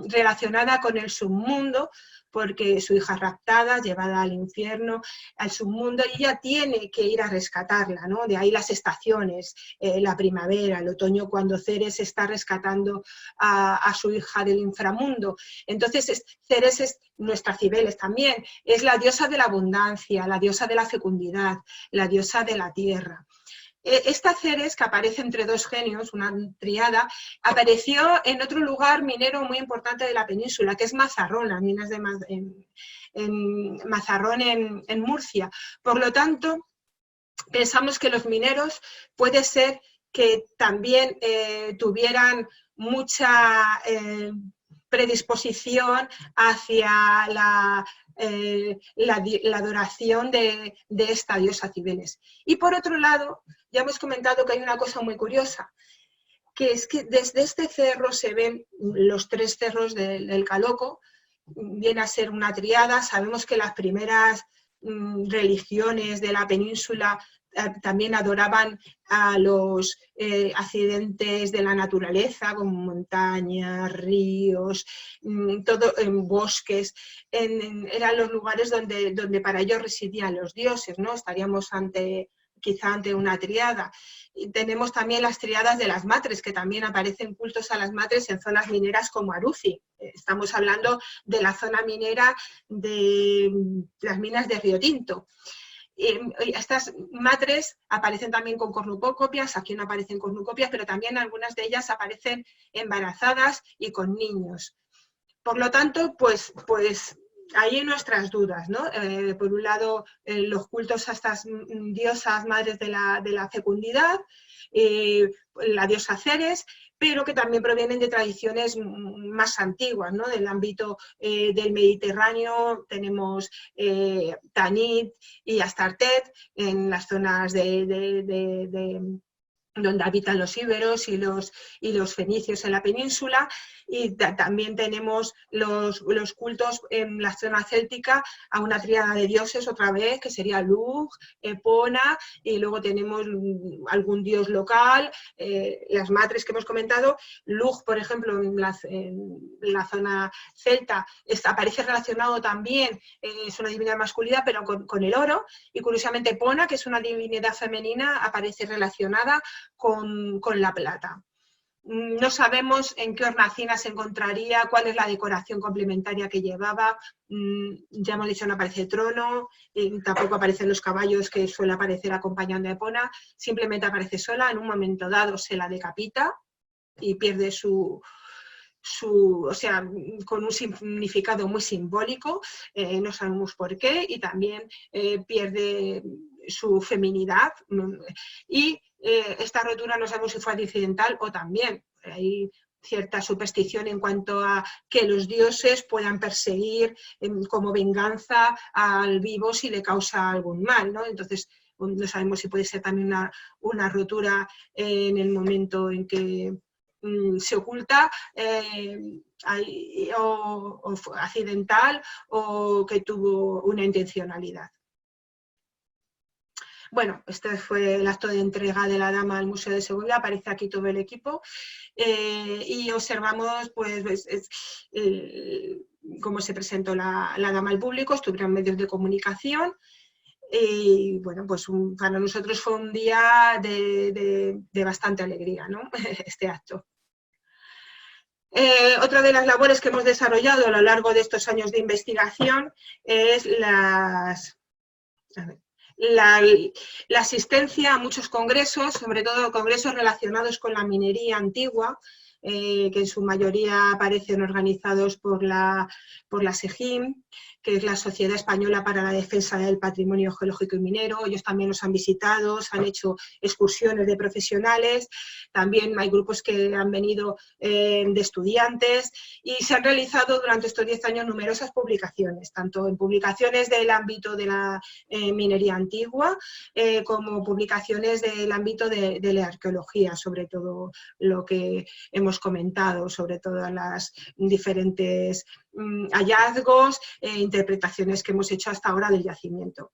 relacionada con el submundo, porque su hija raptada, llevada al infierno, al submundo, y ella tiene que ir a rescatarla, ¿no? De ahí las estaciones, la primavera, el otoño, cuando Ceres está rescatando a su hija del inframundo. Entonces, Ceres es nuestra Cibeles también, es la diosa de la abundancia, la diosa de la fecundidad, la diosa de la tierra. Esta Ceres, que aparece entre dos genios, una triada, apareció en otro lugar minero muy importante de la península, que es Mazarrón, las minas de Mazarrón en Murcia. Por lo tanto, pensamos que los mineros puede ser que también tuvieran mucha predisposición hacia la adoración de esta diosa Cibeles. Y por otro lado, ya hemos comentado que hay una cosa muy curiosa, que es que desde este cerro se ven los tres cerros del Caloco, viene a ser una triada. Sabemos que las primeras religiones de la península también adoraban a los accidentes de la naturaleza, como montañas, ríos, todo en bosques, eran los lugares donde para ellos residían los dioses, ¿no? Estaríamos quizá ante una triada. Y tenemos también las triadas de las matres, que también aparecen cultos a las matres en zonas mineras como Aruzi. Estamos hablando de la zona minera de las minas de Río Tinto. Estas matres aparecen también con cornucópias, aquí no aparecen cornucopias, pero también algunas de ellas aparecen embarazadas y con niños. Por lo tanto, pues ahí hay nuestras dudas, ¿no? Por un lado, los cultos a estas diosas madres de la fecundidad, la diosa Ceres, pero que también provienen de tradiciones más antiguas, ¿no? Del ámbito del Mediterráneo tenemos Tanit y Astartet en las zonas donde habitan los íberos y los fenicios en la península, y también tenemos los cultos en la zona céltica a una tríada de dioses otra vez, que sería Lugh, Epona, y luego tenemos algún dios local, las matres que hemos comentado. Lugh, por ejemplo, en la zona celta aparece relacionado también, es una divinidad masculina, pero con el oro, y curiosamente Epona, que es una divinidad femenina, aparece relacionada con la plata. No sabemos en qué hornacina se encontraría, cuál es la decoración complementaria que llevaba. Ya hemos dicho, no aparece el trono, tampoco aparecen los caballos que suele aparecer acompañando a Epona, simplemente aparece sola. En un momento dado se la decapita y pierde o sea, con un significado muy simbólico, no sabemos por qué, y también pierde su feminidad, y esta rotura no sabemos si fue accidental o también hay cierta superstición en cuanto a que los dioses puedan perseguir como venganza al vivo si le causa algún mal, ¿no? Entonces no sabemos si puede ser también una rotura en el momento en que se oculta, o accidental, o que tuvo una intencionalidad. Bueno, este fue el acto de entrega de la dama al Museo de Segovia, aparece aquí todo el equipo, y observamos pues cómo se presentó la dama al público, estuvieron medios de comunicación, y bueno, pues para nosotros fue un día de bastante alegría, ¿no? Este acto. Otra de las labores que hemos desarrollado a lo largo de estos años de investigación es la asistencia a muchos congresos, sobre todo congresos relacionados con la minería antigua, que en su mayoría aparecen organizados por la SEGIM, que es la Sociedad Española para la Defensa del Patrimonio Geológico y Minero. Ellos también nos han visitado, se han hecho excursiones de profesionales, también hay grupos que han venido de estudiantes, y se han realizado durante estos 10 años numerosas publicaciones, tanto en publicaciones del ámbito de la minería antigua, como publicaciones del ámbito de la arqueología, sobre todo lo que hemos hemos comentado sobre todas las diferentes hallazgos e interpretaciones que hemos hecho hasta ahora del yacimiento.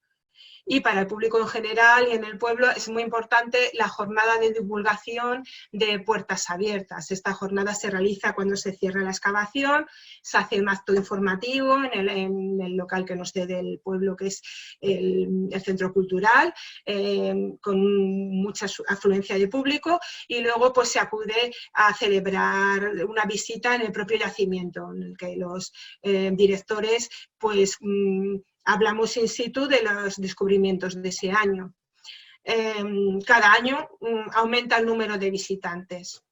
Y para el público en general y en el pueblo es muy importante la jornada de divulgación de Puertas Abiertas. Esta jornada se realiza cuando se cierra la excavación, se hace un acto informativo en el local que nos cede el pueblo, que es el centro cultural, con mucha afluencia de público, y luego pues se acude a celebrar una visita en el propio yacimiento, en el que los directores pues hablamos in situ de los descubrimientos de ese año. Cada año aumenta el número de visitantes.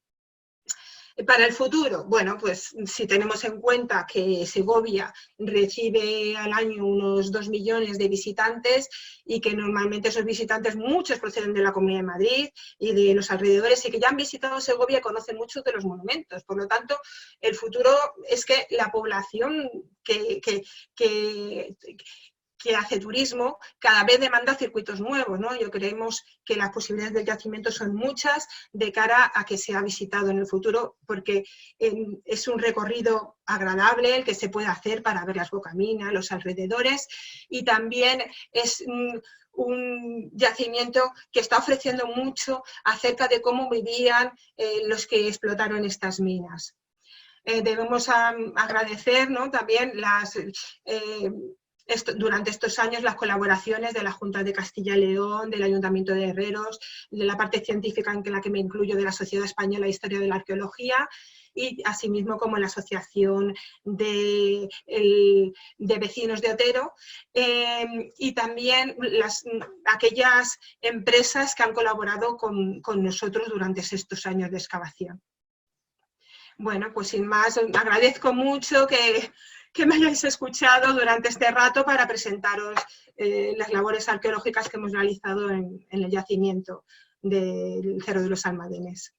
Para el futuro, bueno, pues si tenemos en cuenta que Segovia recibe al año unos 2 millones de visitantes y que normalmente esos visitantes, muchos proceden de la Comunidad de Madrid y de los alrededores y que ya han visitado Segovia y conocen muchos de los monumentos. Por lo tanto, el futuro es que la población que hace turismo, cada vez demanda circuitos nuevos, ¿no? Yo creemos que las posibilidades del yacimiento son muchas de cara a que sea visitado en el futuro, porque es un recorrido agradable el que se puede hacer para ver las bocaminas, los alrededores, y también es un yacimiento que está ofreciendo mucho acerca de cómo vivían los que explotaron estas minas. Debemos agradecer, ¿no?, también durante estos años las colaboraciones de la Junta de Castilla y León, del Ayuntamiento de Herreros, de la parte científica en la que me incluyo de la Sociedad Española de Historia de la Arqueología, y asimismo como la Asociación de Vecinos de Otero, y también aquellas empresas que han colaborado con nosotros durante estos años de excavación. Bueno, pues sin más, agradezco mucho que me hayáis escuchado durante este rato para presentaros las labores arqueológicas que hemos realizado en el yacimiento del Cerro de los Almadenes.